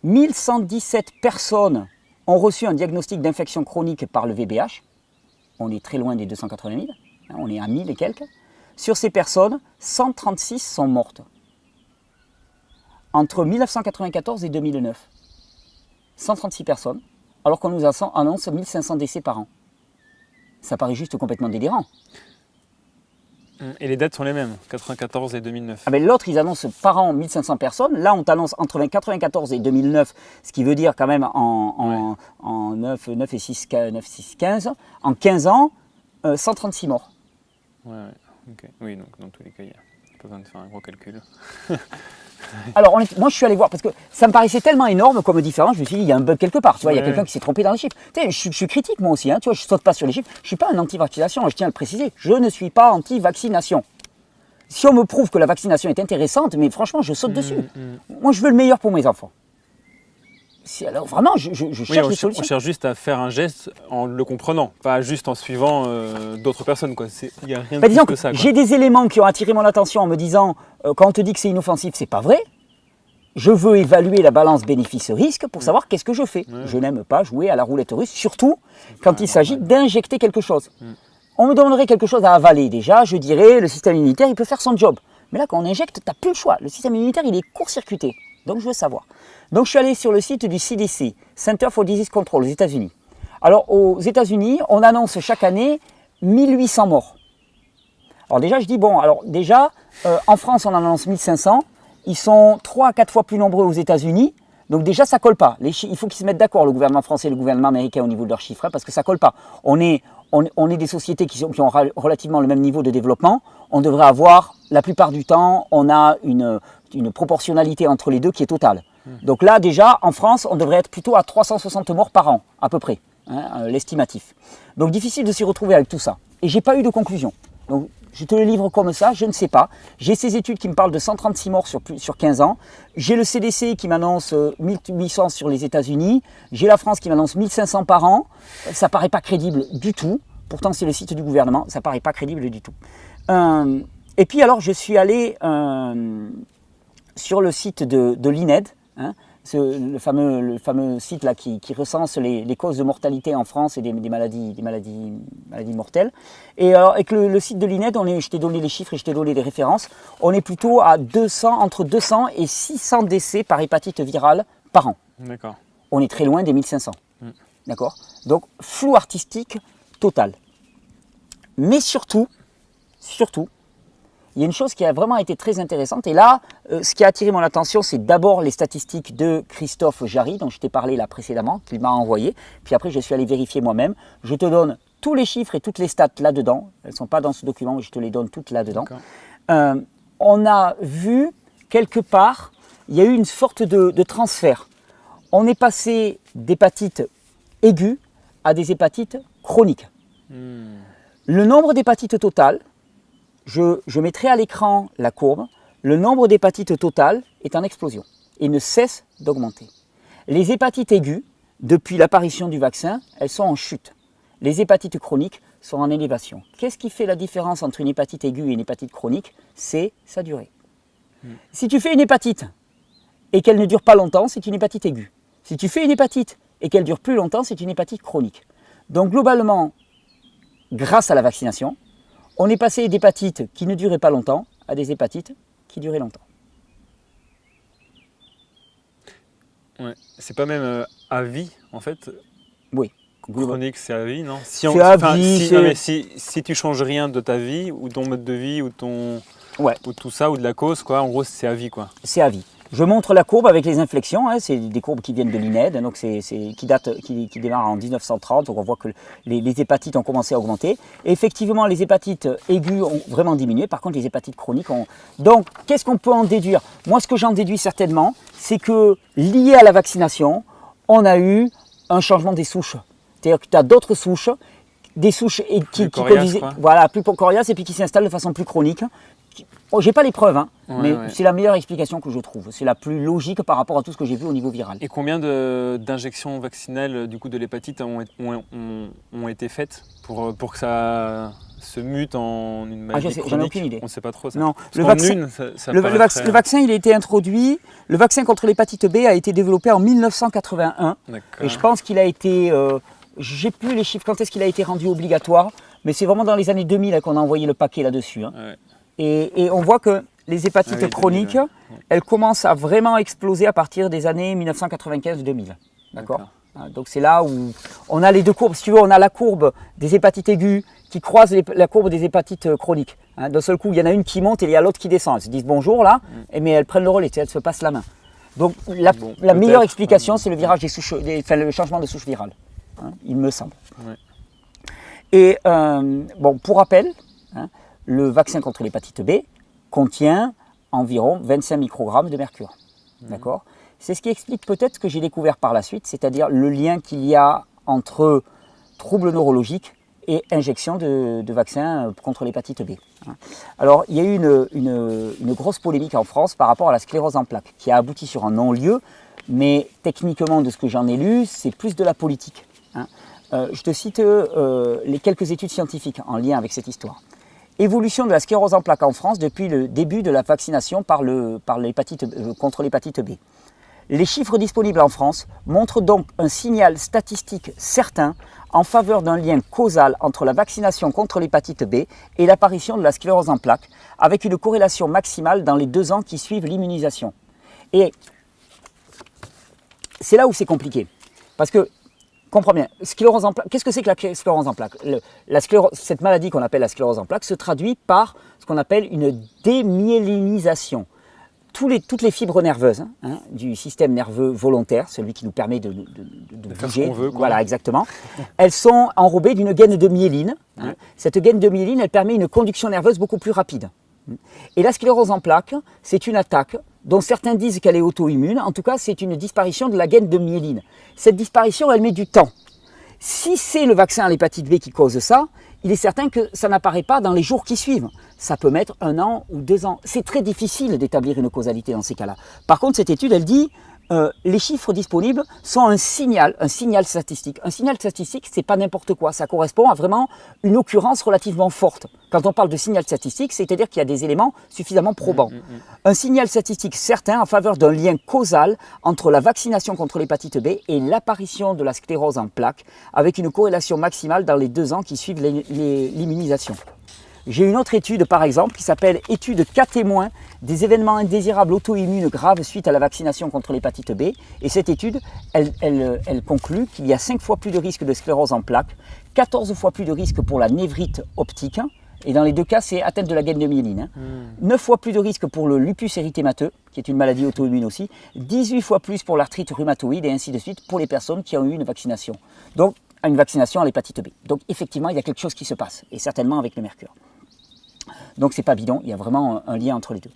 1117 personnes ont reçu un diagnostic d'infection chronique par le VBH. On est très loin des 280 000, on est à 1000 et quelques. Sur ces personnes, 136 sont mortes. Entre 1994 et 2009. 136 personnes, alors qu'on nous annonce 1500 décès par an. Ça paraît juste complètement délirant. Et les dates sont les mêmes, 94 et 2009. Ah ben l'autre, ils annoncent par an 1500 personnes. Là, on t'annonce entre 1994 et 2009, ce qui veut dire quand même en 9 et 6, 15, en 15 ans, 136 morts. Ouais, ok. Oui, donc dans tous les cas, il n'y a pas besoin de faire un gros calcul. Alors, moi, je suis allé voir, parce que ça me paraissait tellement énorme comme différence, je me suis dit, il y a un bug quelque part, tu vois, il y a quelqu'un qui s'est trompé dans les chiffres. Tu sais, je suis critique moi aussi, hein, tu vois, je ne saute pas sur les chiffres, je ne suis pas un anti-vaccination, je tiens à le préciser, je ne suis pas anti-vaccination. Si on me prouve que la vaccination est intéressante, mais franchement, je saute dessus. Moi, je veux le meilleur pour mes enfants. Alors vraiment, je cherche des solutions. On cherche juste à faire un geste en le comprenant, pas juste en suivant d'autres personnes. Il n'y a rien de plus que ça. J'ai des éléments qui ont attiré mon attention en me disant, quand on te dit que c'est inoffensif, c'est pas vrai. Je veux évaluer la balance bénéfice-risque pour savoir qu'est-ce que je fais. Ouais. Je n'aime pas jouer à la roulette russe, surtout quand il s'agit d'injecter quelque chose. On me donnerait quelque chose à avaler déjà, je dirais, le système immunitaire, il peut faire son job. Mais là, quand on injecte, tu n'as plus le choix. Le système immunitaire, il est court-circuité. Donc, je veux savoir. Donc, je suis allé sur le site du CDC, Center for Disease Control, aux États-Unis. Alors, aux États-Unis, on annonce chaque année 1800 morts. Alors déjà, je dis, bon, alors déjà, en France, on en annonce 1500. Ils sont 3 à 4 fois plus nombreux aux États-Unis. Donc déjà, ça ne colle pas. Il faut qu'ils se mettent d'accord, le gouvernement français et le gouvernement américain, au niveau de leurs chiffres, hein, parce que ça ne colle pas. On est des sociétés qui ont relativement le même niveau de développement. On devrait avoir, la plupart du temps, on a une proportionnalité entre les deux qui est totale. Donc là, déjà, en France, on devrait être plutôt à 360 morts par an, à peu près, hein, l'estimatif. Donc difficile de s'y retrouver avec tout ça. Et je n'ai pas eu de conclusion. Donc je te le livre comme ça, je ne sais pas. J'ai ces études qui me parlent de 136 morts sur 15 ans. J'ai le CDC qui m'annonce 1800 sur les États-Unis. J'ai la France qui m'annonce 1500 par an. Ça ne paraît pas crédible du tout. Pourtant, c'est le site du gouvernement. Ça ne paraît pas crédible du tout. Et puis alors, je suis allé sur le site de l'INED, hein, le fameux site là qui recense les causes de mortalité en France et des maladies mortelles. Et avec le site de l'INED, je t'ai donné les chiffres et je t'ai donné les références, on est plutôt à entre 200 et 600 décès par hépatite virale par an. D'accord. On est très loin des 1500. D'accord. Donc, flou artistique total. Mais surtout, il y a une chose qui a vraiment été très intéressante. Et là, ce qui a attiré mon attention, c'est d'abord les statistiques de Christophe Jarry, dont je t'ai parlé là précédemment, qu'il m'a envoyé. Puis après, je suis allé vérifier moi-même. Je te donne tous les chiffres et toutes les stats là-dedans. Elles ne sont pas dans ce document, mais je te les donne toutes là-dedans. On a vu, quelque part, il y a eu une sorte de transfert. On est passé d'hépatite aiguë à des hépatites chroniques. Le nombre d'hépatites totales, je mettrai à l'écran la courbe, le nombre d'hépatites totales est en explosion et ne cesse d'augmenter. Les hépatites aiguës, depuis l'apparition du vaccin, elles sont en chute. Les hépatites chroniques sont en élévation. Qu'est-ce qui fait la différence entre une hépatite aiguë et une hépatite chronique? C'est sa durée. Si tu fais une hépatite et qu'elle ne dure pas longtemps, c'est une hépatite aiguë. Si tu fais une hépatite et qu'elle dure plus longtemps, c'est une hépatite chronique. Donc globalement, grâce à la vaccination, on est passé d'hépatites qui ne duraient pas longtemps à des hépatites qui duraient longtemps. Ouais. C'est pas même à vie, en fait. Oui. Chronique, c'est à vie, non? Si tu changes rien de ta vie, ou ton mode de vie, ou tout ça, ou de la cause, quoi, en gros, c'est à vie, quoi. C'est à vie. Je montre la courbe avec les inflexions, hein, c'est des courbes qui viennent de l'INED, donc qui démarrent en 1930, donc on voit que les hépatites ont commencé à augmenter. Et effectivement, les hépatites aiguës ont vraiment diminué, par contre les hépatites chroniques ont... Donc, qu'est-ce qu'on peut en déduire? Moi, ce que j'en déduis certainement, c'est que lié à la vaccination, on a eu un changement des souches. C'est-à-dire que tu as d'autres souches, des souches qui conduisent, voilà, plus coriaces et puis qui s'installent de façon plus chronique. J'ai pas les preuves, hein, mais c'est la meilleure explication que je trouve. C'est la plus logique par rapport à tout ce que j'ai vu au niveau viral. Et combien d'injections vaccinales du coup de l'hépatite ont été faites pour que ça se mute en une maladie chronique? J'en ai aucune idée. On ne sait pas trop ça. Non, le vaccin il a été introduit. Le vaccin contre l'hépatite B a été développé en 1981. Et je pense qu'il a été, j'ai plus les chiffres quand est-ce qu'il a été rendu obligatoire, mais c'est vraiment dans les années 2000 qu'on a envoyé le paquet là-dessus. Hein. Et on voit que les hépatites chroniques, elles commencent à vraiment exploser à partir des années 1995-2000. D'accord. Donc c'est là où on a les deux courbes. Si tu veux, on a la courbe des hépatites aiguës qui croise la courbe des hépatites chroniques. D'un seul coup, il y en a une qui monte et il y a l'autre qui descend. Elles se disent bonjour là, mais elles prennent le relais, elles se passent la main. Donc la meilleure explication, c'est le virage le changement de souche virale, il me semble. Ouais. Et pour rappel, le vaccin contre l'hépatite B contient environ 25 microgrammes de mercure. D'accord ? C'est ce qui explique peut-être ce que j'ai découvert par la suite, c'est-à-dire le lien qu'il y a entre troubles neurologiques et injection de vaccins contre l'hépatite B. Alors, il y a eu une grosse polémique en France par rapport à la sclérose en plaques, qui a abouti sur un non-lieu, mais techniquement, de ce que j'en ai lu, c'est plus de la politique. Je te cite les quelques études scientifiques en lien avec cette histoire. Évolution de la sclérose en plaques en France depuis le début de la vaccination contre l'hépatite B. Les chiffres disponibles en France montrent donc un signal statistique certain en faveur d'un lien causal entre la vaccination contre l'hépatite B et l'apparition de la sclérose en plaques, avec une corrélation maximale dans les 2 ans qui suivent l'immunisation. Et c'est là où c'est compliqué, parce que, comprends bien, sclérose en plaques, qu'est-ce que c'est que la sclérose en plaques ? Cette maladie qu'on appelle la sclérose en plaques se traduit par ce qu'on appelle une démyélinisation. Toutes les fibres nerveuses du système nerveux volontaire, celui qui nous permet de bouger, faire ce qu'on veut, quoi. Voilà, exactement, elles sont enrobées d'une gaine de myéline. Cette gaine de myéline, elle permet une conduction nerveuse beaucoup plus rapide. Et la sclérose en plaques, c'est une attaque dont certains disent qu'elle est auto-immune. En tout cas, c'est une disparition de la gaine de myéline. Cette disparition, elle met du temps. Si c'est le vaccin à l'hépatite B qui cause ça, il est certain que ça n'apparaît pas dans les jours qui suivent. Ça peut mettre 1 an ou 2 ans. C'est très difficile d'établir une causalité dans ces cas-là. Par contre, cette étude, elle dit les chiffres disponibles sont un signal statistique. Un signal statistique, c'est pas n'importe quoi. Ça correspond à vraiment une occurrence relativement forte. Quand on parle de signal statistique, c'est-à-dire qu'il y a des éléments suffisamment probants. Un signal statistique certain en faveur d'un lien causal entre la vaccination contre l'hépatite B et l'apparition de la sclérose en plaques, avec une corrélation maximale dans les 2 ans qui suivent l'immunisation. J'ai une autre étude, par exemple, qui s'appelle « Étude cas témoins des événements indésirables auto-immunes graves suite à la vaccination contre l'hépatite B ». Et cette étude, elle conclut qu'il y a 5 fois plus de risque de sclérose en plaques, 14 fois plus de risque pour la névrite optique, et dans les 2 cas, c'est atteinte de la gaine de myéline. 9 fois plus de risque pour le lupus érythémateux, qui est une maladie auto-immune aussi, 18 fois plus pour l'arthrite rhumatoïde, et ainsi de suite pour les personnes qui ont eu une vaccination. Donc, une vaccination à l'hépatite B. Donc, effectivement, il y a quelque chose qui se passe, et certainement avec le mercure. Donc c'est pas bidon, il y a vraiment un lien entre les deux.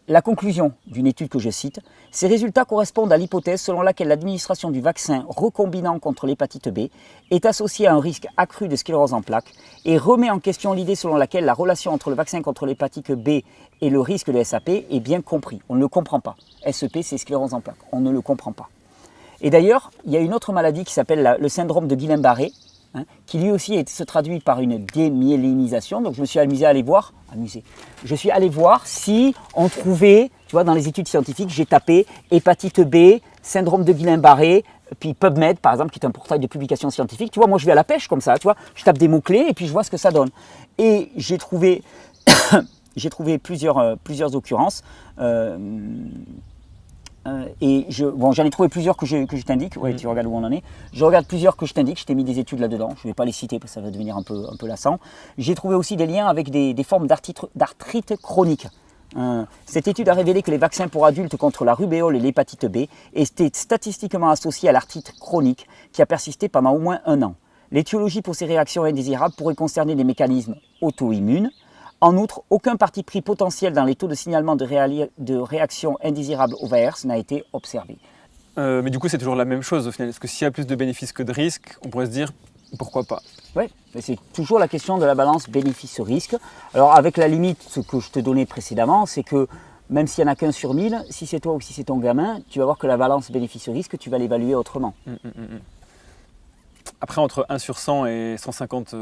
La conclusion d'une étude que je cite, ces résultats correspondent à l'hypothèse selon laquelle l'administration du vaccin recombinant contre l'hépatite B est associée à un risque accru de sclérose en plaques et remet en question l'idée selon laquelle la relation entre le vaccin contre l'hépatite B et le risque de SAP est bien compris. On ne le comprend pas. SEP, c'est sclérose en plaques. On ne le comprend pas. Et d'ailleurs, il y a une autre maladie qui s'appelle le syndrome de Guillain-Barré, qui lui aussi se traduit par une démyélinisation. Donc je me suis amusé à aller voir. Je suis allé voir si on trouvait, tu vois, dans les études scientifiques, j'ai tapé hépatite B, syndrome de Guillain-Barré, puis PubMed par exemple, qui est un portail de publication scientifique. Tu vois, moi je vais à la pêche comme ça, tu vois, je tape des mots-clés et puis je vois ce que ça donne. Et j'ai trouvé, plusieurs occurrences. J'en ai trouvé plusieurs que je t'indique, ouais, tu regardes où on en est. Je regarde plusieurs que je t'indique, je t'ai mis des études là-dedans, je ne vais pas les citer parce que ça va devenir un peu lassant. J'ai trouvé aussi des liens avec des formes d'arthrite chronique. Cette étude a révélé que les vaccins pour adultes contre la rubéole et l'hépatite B étaient statistiquement associés à l'arthrite chronique qui a persisté pendant au moins 1 an. L'étiologie pour ces réactions indésirables pourrait concerner des mécanismes auto-immunes. En outre, aucun parti pris potentiel dans les taux de signalement de réactions indésirables au VAERS n'a été observé. Mais du coup, c'est toujours la même chose au final. Est-ce que s'il y a plus de bénéfices que de risques, on pourrait se dire pourquoi pas ? Oui, c'est toujours la question de la balance bénéfice-risque. Alors avec la limite, ce que je te donnais précédemment, c'est que même s'il n'y en a qu'un sur 1000, si c'est toi ou si c'est ton gamin, tu vas voir que la balance bénéfice-risque, tu vas l'évaluer autrement. Après, entre 1 sur 100 et 150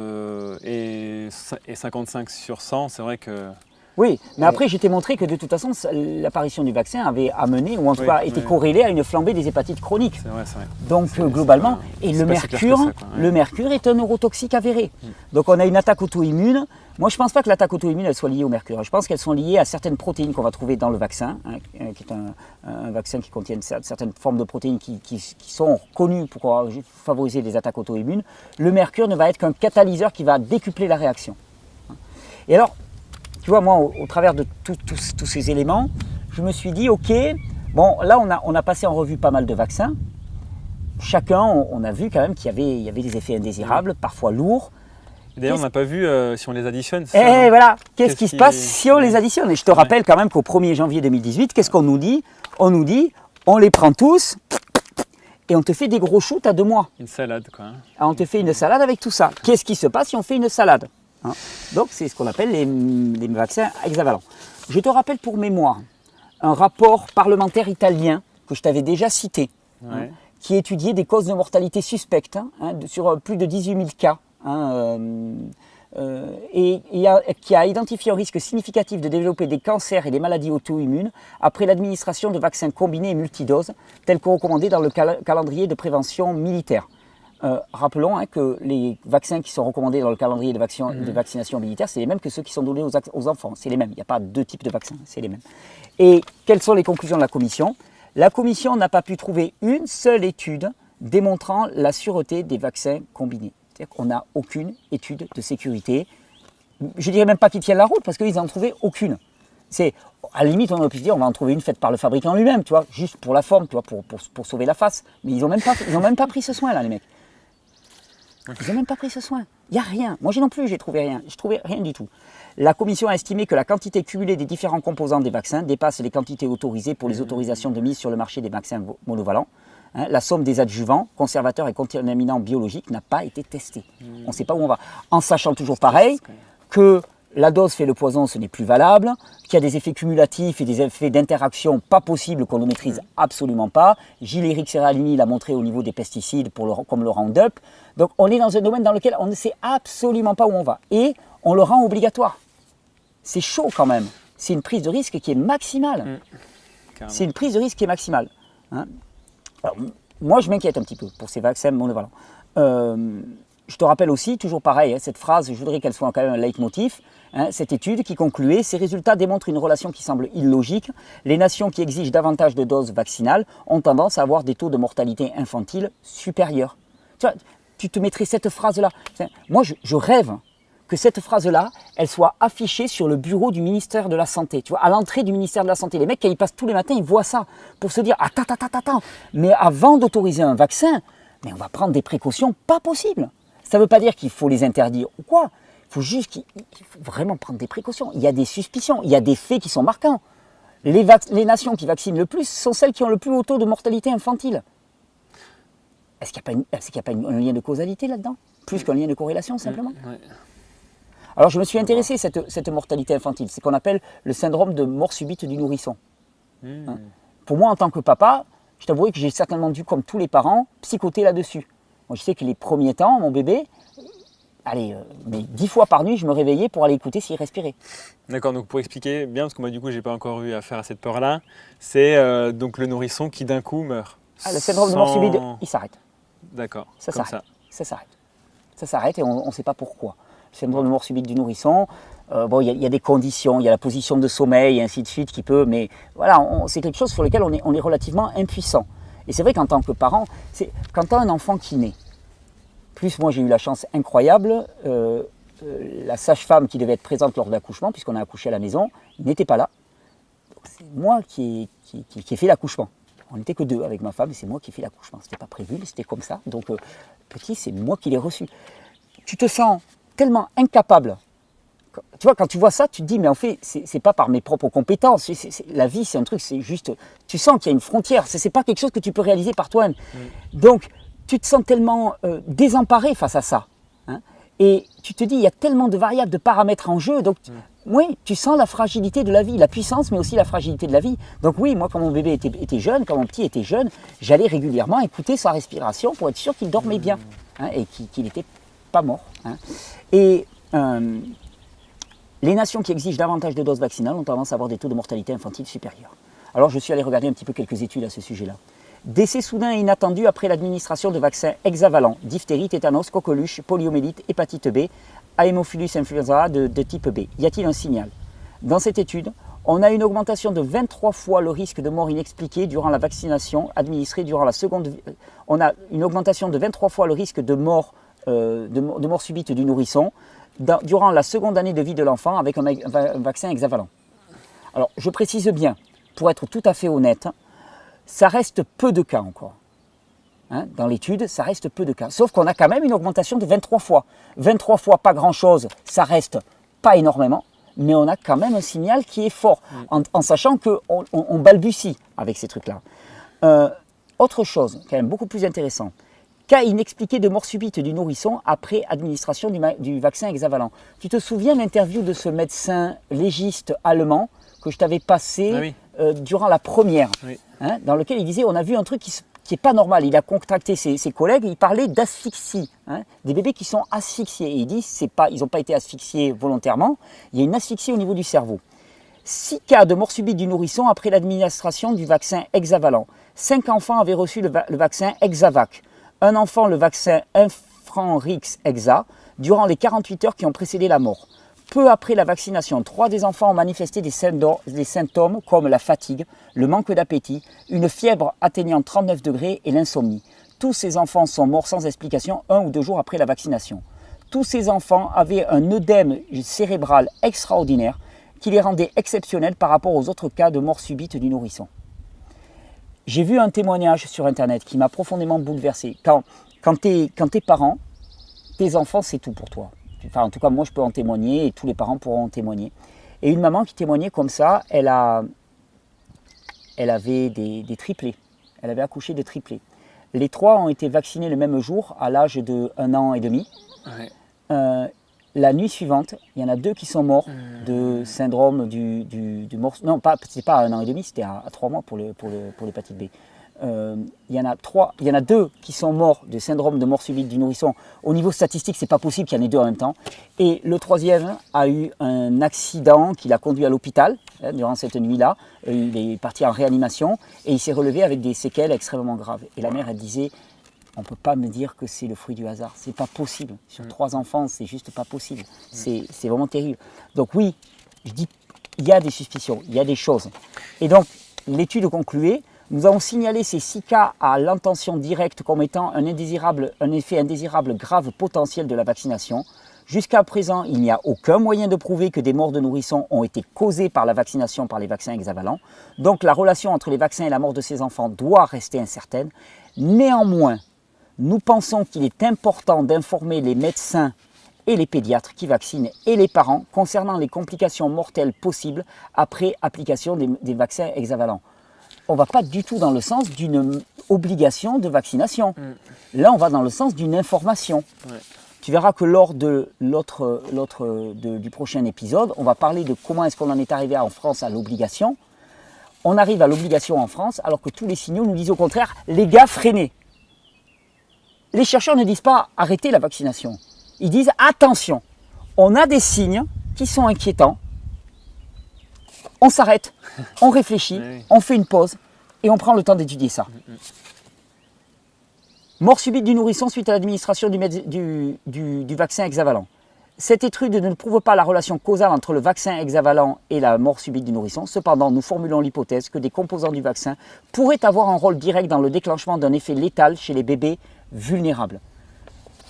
et 55 sur 100, c'est vrai que... Oui, mais après, je t'ai montré que de toute façon, l'apparition du vaccin avait amené, ou en tout cas été corrélée à une flambée des hépatites chroniques. C'est vrai, c'est vrai. Donc globalement, et le mercure est un neurotoxique avéré. Donc on a une attaque auto-immune Moi, je ne pense pas que l'attaque auto-immune elle soit liée au mercure. Je pense qu'elles sont liées à certaines protéines qu'on va trouver dans le vaccin, hein, qui est un vaccin qui contient certaines formes de protéines qui sont connues pour favoriser les attaques auto-immunes. Le mercure ne va être qu'un catalyseur qui va décupler la réaction. Et alors, tu vois, moi, au travers de tous ces éléments, je me suis dit, ok, bon, là, on a passé en revue pas mal de vaccins. Chacun, on a vu quand même qu'il y avait des effets indésirables, parfois lourds. D'ailleurs, on n'a pas vu si on les additionne. Et voilà, qu'est-ce qui se passe si on les additionne? Et je te rappelle quand même qu'au 1er janvier 2018, qu'est-ce qu'on nous dit? On nous dit, on les prend tous et on te fait des gros shoots à 2 mois. Une salade, quoi. On te fait une salade avec tout ça. Qu'est-ce qui se passe si on fait une salade? Hein? Donc, c'est ce qu'on appelle les vaccins hexavalents. Je te rappelle pour mémoire un rapport parlementaire italien que je t'avais déjà cité, hein, qui étudiait des causes de mortalité suspectes sur plus de 18 000 cas. Et qui a identifié un risque significatif de développer des cancers et des maladies auto-immunes après l'administration de vaccins combinés et multidoses, tels que recommandés dans le calendrier de prévention militaire. Rappelons que les vaccins qui sont recommandés dans le calendrier de vaccination militaire, c'est les mêmes que ceux qui sont donnés aux enfants. C'est les mêmes, il n'y a pas 2 types de vaccins, c'est les mêmes. Et quelles sont les conclusions de la commission? La commission n'a pas pu trouver une seule étude démontrant la sûreté des vaccins combinés. C'est-à-dire qu'on n'a aucune étude de sécurité. Je ne dirais même pas qu'ils tiennent la route parce qu'ils n'en ont trouvé aucune. C'est, à la limite, on aurait pu se dire on va en trouver une faite par le fabricant lui-même, tu vois, juste pour la forme, tu vois, pour sauver la face. Mais ils n'ont même pas pris ce soin-là, les mecs. Ils n'ont même pas pris ce soin. Il n'y a rien. Moi non plus, j'ai trouvé rien. Je trouvais rien du tout. La commission a estimé que la quantité cumulée des différents composants des vaccins dépasse les quantités autorisées pour les autorisations de mise sur le marché des vaccins monovalents. La somme des adjuvants, conservateurs et contaminants biologiques n'a pas été testée. On ne sait pas où on va. En sachant toujours pareil que la dose fait le poison, ce n'est plus valable, qu'il y a des effets cumulatifs et des effets d'interaction pas possibles qu'on ne maîtrise absolument pas. Gilles-Éric Serralini l'a montré au niveau des pesticides comme le Roundup. Donc on est dans un domaine dans lequel on ne sait absolument pas où on va. Et on le rend obligatoire. C'est chaud quand même. C'est une prise de risque qui est maximale. C'est une prise de risque qui est maximale. Hein. Alors, moi, je m'inquiète un petit peu pour ces vaccins monovalents. Je te rappelle aussi, toujours pareil, cette phrase, je voudrais qu'elle soit quand même un leitmotiv, cette étude qui concluait, ces résultats démontrent une relation qui semble illogique. Les nations qui exigent davantage de doses vaccinales ont tendance à avoir des taux de mortalité infantile supérieurs. Tu vois, tu te mettrais cette phrase-là. Moi, je rêve que cette phrase-là, elle soit affichée sur le bureau du ministère de la Santé. Tu vois, à l'entrée du ministère de la Santé. Les mecs, quand ils passent tous les matins, ils voient ça pour se dire « Attends, mais avant d'autoriser un vaccin, mais on va prendre des précautions pas possibles. » Ça ne veut pas dire qu'il faut les interdire ou quoi. Il faut juste qu'il faut vraiment prendre des précautions. Il y a des suspicions, il y a des faits qui sont marquants. Les nations qui vaccinent le plus sont celles qui ont le plus haut taux de mortalité infantile. Est-ce qu'il n'y a pas un lien de causalité là-dedans? Plus qu'un lien de corrélation, simplement. Alors, je me suis intéressé à cette mortalité infantile. C'est ce qu'on appelle le syndrome de mort subite du nourrisson. Pour moi, en tant que papa, je t'avoue que j'ai certainement dû, comme tous les parents, psychoter là-dessus. Moi, je sais que les premiers temps, mon bébé, mais 10 fois par nuit, je me réveillais pour aller écouter s'il respirait. D'accord, donc pour expliquer bien, parce que moi, du coup, je n'ai pas encore eu affaire à cette peur-là, c'est donc le nourrisson qui, d'un coup, meurt. Le syndrome de mort subite, il s'arrête. D'accord, ça s'arrête et on ne sait pas pourquoi. Le syndrome de mort subite du nourrisson, bon, il y a des conditions, il y a la position de sommeil et ainsi de suite qui peut, mais voilà, c'est quelque chose sur lequel on est relativement impuissant. Et c'est vrai qu'en tant que parent, quand tu as un enfant qui naît, plus moi j'ai eu la chance incroyable, la sage-femme qui devait être présente lors de l'accouchement, puisqu'on a accouché à la maison, n'était pas là. C'est moi qui ai fait l'accouchement. On n'était que 2 avec ma femme et c'est moi qui ai fait l'accouchement. Ce n'était pas prévu, mais c'était comme ça. Donc petit, c'est moi qui l'ai reçu. Tu te sens tellement incapable. Tu vois, quand tu vois ça, tu te dis, mais en fait, c'est pas par mes propres compétences. La vie, c'est un truc, c'est juste. Tu sens qu'il y a une frontière. C'est pas quelque chose que tu peux réaliser par toi-même. Donc, tu te sens tellement désemparé face à ça. Hein, et tu te dis, il y a tellement de variables, de paramètres en jeu. Donc, oui, tu sens la fragilité de la vie, la puissance, mais aussi la fragilité de la vie. Donc, oui, moi, quand mon bébé était jeune, quand mon petit était jeune, j'allais régulièrement écouter sa respiration pour être sûr qu'il dormait bien et qu'il n'était pas mort. Hein. Et. Les nations qui exigent davantage de doses vaccinales ont tendance à avoir des taux de mortalité infantile supérieurs. Alors je suis allé regarder un petit peu quelques études à ce sujet-là. Décès soudain et inattendu après l'administration de vaccins hexavalents, diphtérie, tétanos, coqueluche, poliomyélite, hépatite B, Haemophilus influenza de type B. Y a-t-il un signal? Dans cette étude, on a une augmentation de 23 fois le risque de mort inexpliquée durant la vaccination administrée durant la seconde. On a une augmentation de 23 fois le risque de mort subite du nourrisson durant la seconde année de vie de l'enfant avec un vaccin hexavalent. Alors, je précise bien, pour être tout à fait honnête, ça reste peu de cas encore. Dans l'étude, ça reste peu de cas. Sauf qu'on a quand même une augmentation de 23 fois. 23 fois, pas grand-chose, ça reste pas énormément, mais on a quand même un signal qui est fort, en sachant qu'on balbutie avec ces trucs-là. Autre chose, quand même beaucoup plus intéressant, cas inexpliqué de mort subite du nourrisson après administration du vaccin hexavalent. Tu te souviens l'interview de ce médecin légiste allemand que je t'avais passé durant la première, dans lequel il disait on a vu un truc qui n'est pas normal. Il a contracté ses collègues, il parlait d'asphyxie, des bébés qui sont asphyxiés. Et il dit ils n'ont pas été asphyxiés volontairement, il y a une asphyxie au niveau du cerveau. 6 cas de mort subite du nourrisson après l'administration du vaccin hexavalent. 5 enfants avaient reçu le vaccin Hexavac. Un enfant le vaccin Infranrix Hexa durant les 48 heures qui ont précédé la mort. Peu après la vaccination, 3 des enfants ont manifesté des symptômes comme la fatigue, le manque d'appétit, une fièvre atteignant 39 degrés et l'insomnie. Tous ces enfants sont morts sans explication 1 ou 2 jours après la vaccination. Tous ces enfants avaient un œdème cérébral extraordinaire qui les rendait exceptionnels par rapport aux autres cas de mort subite du nourrisson. J'ai vu un témoignage sur internet qui m'a profondément bouleversé. Quand tu es parent, tes enfants c'est tout pour toi. Enfin, en tout cas, moi je peux en témoigner et tous les parents pourront en témoigner. Et une maman qui témoignait comme ça, elle avait des triplés. Elle avait accouché de triplés. Les 3 ont été vaccinés le même jour à l'âge de 1 an et demi. La nuit suivante, il y en a 2 qui sont morts de syndrome du morceau. Non, c'est pas à 1 an et demi, c'était à 3 mois pour l'hépatite B. Il y en a 2 qui sont morts de syndrome de mort subite du nourrisson. Au niveau statistique, c'est pas possible qu'il y en ait 2 en même temps. Et le 3e a eu un accident qui l'a conduit à l'hôpital durant cette nuit-là. Il est parti en réanimation et il s'est relevé avec des séquelles extrêmement graves. Et la mère, elle disait, on ne peut pas me dire que c'est le fruit du hasard. C'est pas possible. Sur 3 enfants, c'est juste pas possible. C'est vraiment terrible. Donc oui, je dis, il y a des suspicions, il y a des choses. Et donc, l'étude concluait, nous avons signalé ces 6 cas à l'intention directe comme étant un effet indésirable grave potentiel de la vaccination. Jusqu'à présent, il n'y a aucun moyen de prouver que des morts de nourrissons ont été causées par la vaccination par les vaccins hexavalents. Donc la relation entre les vaccins et la mort de ces enfants doit rester incertaine. Néanmoins, nous pensons qu'il est important d'informer les médecins et les pédiatres qui vaccinent et les parents concernant les complications mortelles possibles après application des vaccins hexavalents. On ne va pas du tout dans le sens d'une obligation de vaccination. Là, on va dans le sens d'une information. Tu verras que lors du prochain épisode, on va parler de comment est-ce qu'on en est arrivé en France à l'obligation. On arrive à l'obligation en France alors que tous les signaux nous disent au contraire, les gars, freinez. Les chercheurs ne disent pas arrêtez la vaccination. Ils disent attention, on a des signes qui sont inquiétants. On s'arrête, on réfléchit, on fait une pause et on prend le temps d'étudier ça. Mort subite du nourrisson suite à l'administration du vaccin hexavalent. Cette étude ne prouve pas la relation causale entre le vaccin hexavalent et la mort subite du nourrisson. Cependant, nous formulons l'hypothèse que des composants du vaccin pourraient avoir un rôle direct dans le déclenchement d'un effet létal chez les bébés vulnérables.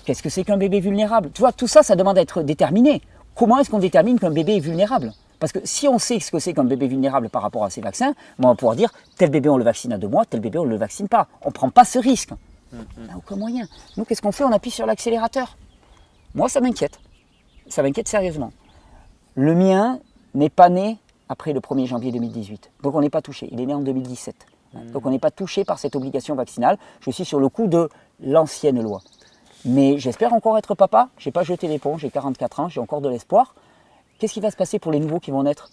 Qu'est-ce que c'est qu'un bébé vulnérable? Tu vois, tout ça, ça demande à être déterminé. Comment est-ce qu'on détermine qu'un bébé est vulnérable? Parce que si on sait ce que c'est qu'un bébé vulnérable par rapport à ces vaccins, on va pouvoir dire tel bébé on le vaccine à 2 mois, tel bébé on ne le vaccine pas. On ne prend pas ce risque. On n'a aucun moyen. Nous, qu'est-ce qu'on fait? On appuie sur l'accélérateur. Moi, ça m'inquiète. Ça m'inquiète sérieusement. Le mien n'est pas né après le 1er janvier 2018. Donc on n'est pas touché. Il est né en 2017. Donc on n'est pas touché par cette obligation vaccinale. Je suis sur le coup de l'ancienne loi. Mais j'espère encore être papa. Je n'ai pas jeté l'éponge, j'ai 44 ans, j'ai encore de l'espoir. Qu'est-ce qui va se passer pour les nouveaux qui vont naître?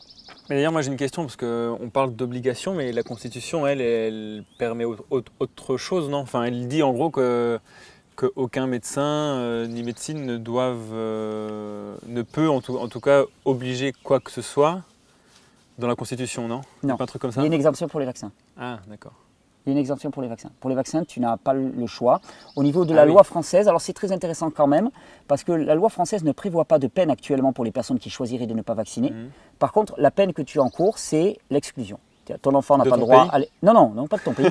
Mais d'ailleurs, moi j'ai une question, parce qu'on parle d'obligation, mais la Constitution, elle permet autre chose, non? Enfin, elle dit en gros qu'aucun médecin ni médecine ne peut en tout cas obliger quoi que ce soit dans la Constitution, non? Non, pas un truc comme ça? Il y a une exemption pour les vaccins. Ah, d'accord. Il y a une exemption pour les vaccins. Pour les vaccins, tu n'as pas le choix. Au niveau de la loi française, alors c'est très intéressant quand même, parce que la loi française ne prévoit pas de peine actuellement pour les personnes qui choisiraient de ne pas vacciner. Par contre, la peine que tu encours, c'est l'exclusion. Ton enfant n'a pas le droit à aller... Non, pas de ton pays.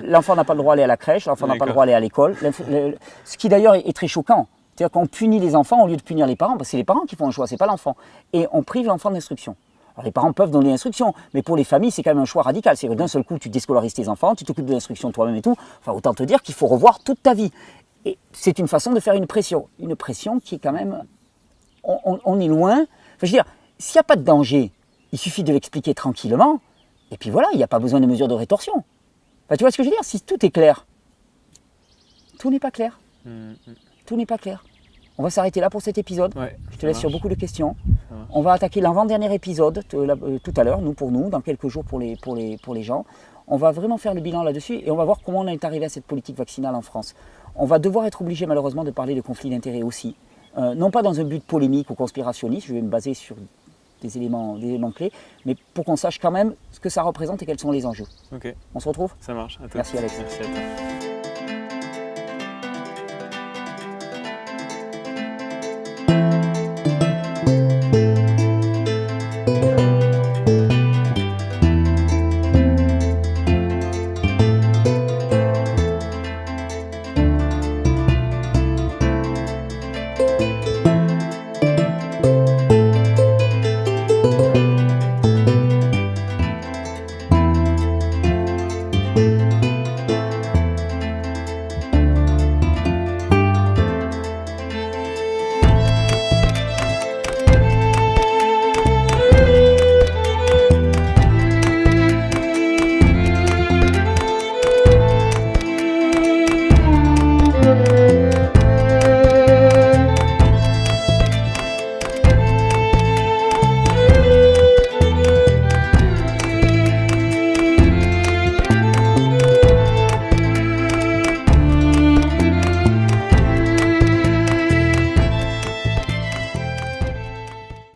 L'enfant n'a pas le droit d'aller à la crèche, l'enfant n'a pas le droit d'aller à l'école. Ce qui d'ailleurs est très choquant. C'est-à-dire qu'on punit les enfants au lieu de punir les parents, parce que c'est les parents qui font un choix, c'est pas l'enfant. Et on prive l'enfant d'instruction. Alors les parents peuvent donner l'instruction, mais pour les familles, c'est quand même un choix radical. C'est que d'un seul coup, tu déscolarises tes enfants, tu t'occupes de l'instruction toi-même et tout. Enfin, autant te dire qu'il faut revoir toute ta vie. Et c'est une façon de faire une pression qui est quand même... On est loin. Enfin, je veux dire, s'il n'y a pas de danger, il suffit de l'expliquer tranquillement, et puis voilà, il n'y a pas besoin de mesures de rétorsion. Enfin, tu vois ce que je veux dire? Si tout est clair, tout n'est pas clair. Tout n'est pas clair. On va s'arrêter là pour cet épisode. Ouais, je te laisse sur beaucoup de questions. Ça marche. On va attaquer l'avant-dernier épisode tout à l'heure, pour nous, dans quelques jours pour les gens. On va vraiment faire le bilan là-dessus et on va voir comment on est arrivé à cette politique vaccinale en France. On va devoir être obligé malheureusement de parler de conflits d'intérêts aussi. Non pas dans un but polémique ou conspirationniste, je vais me baser sur des éléments clés, mais pour qu'on sache quand même ce que ça représente et quels sont les enjeux. Ok, On se retrouve? ça marche. À toi. Merci Alex. Merci à toi.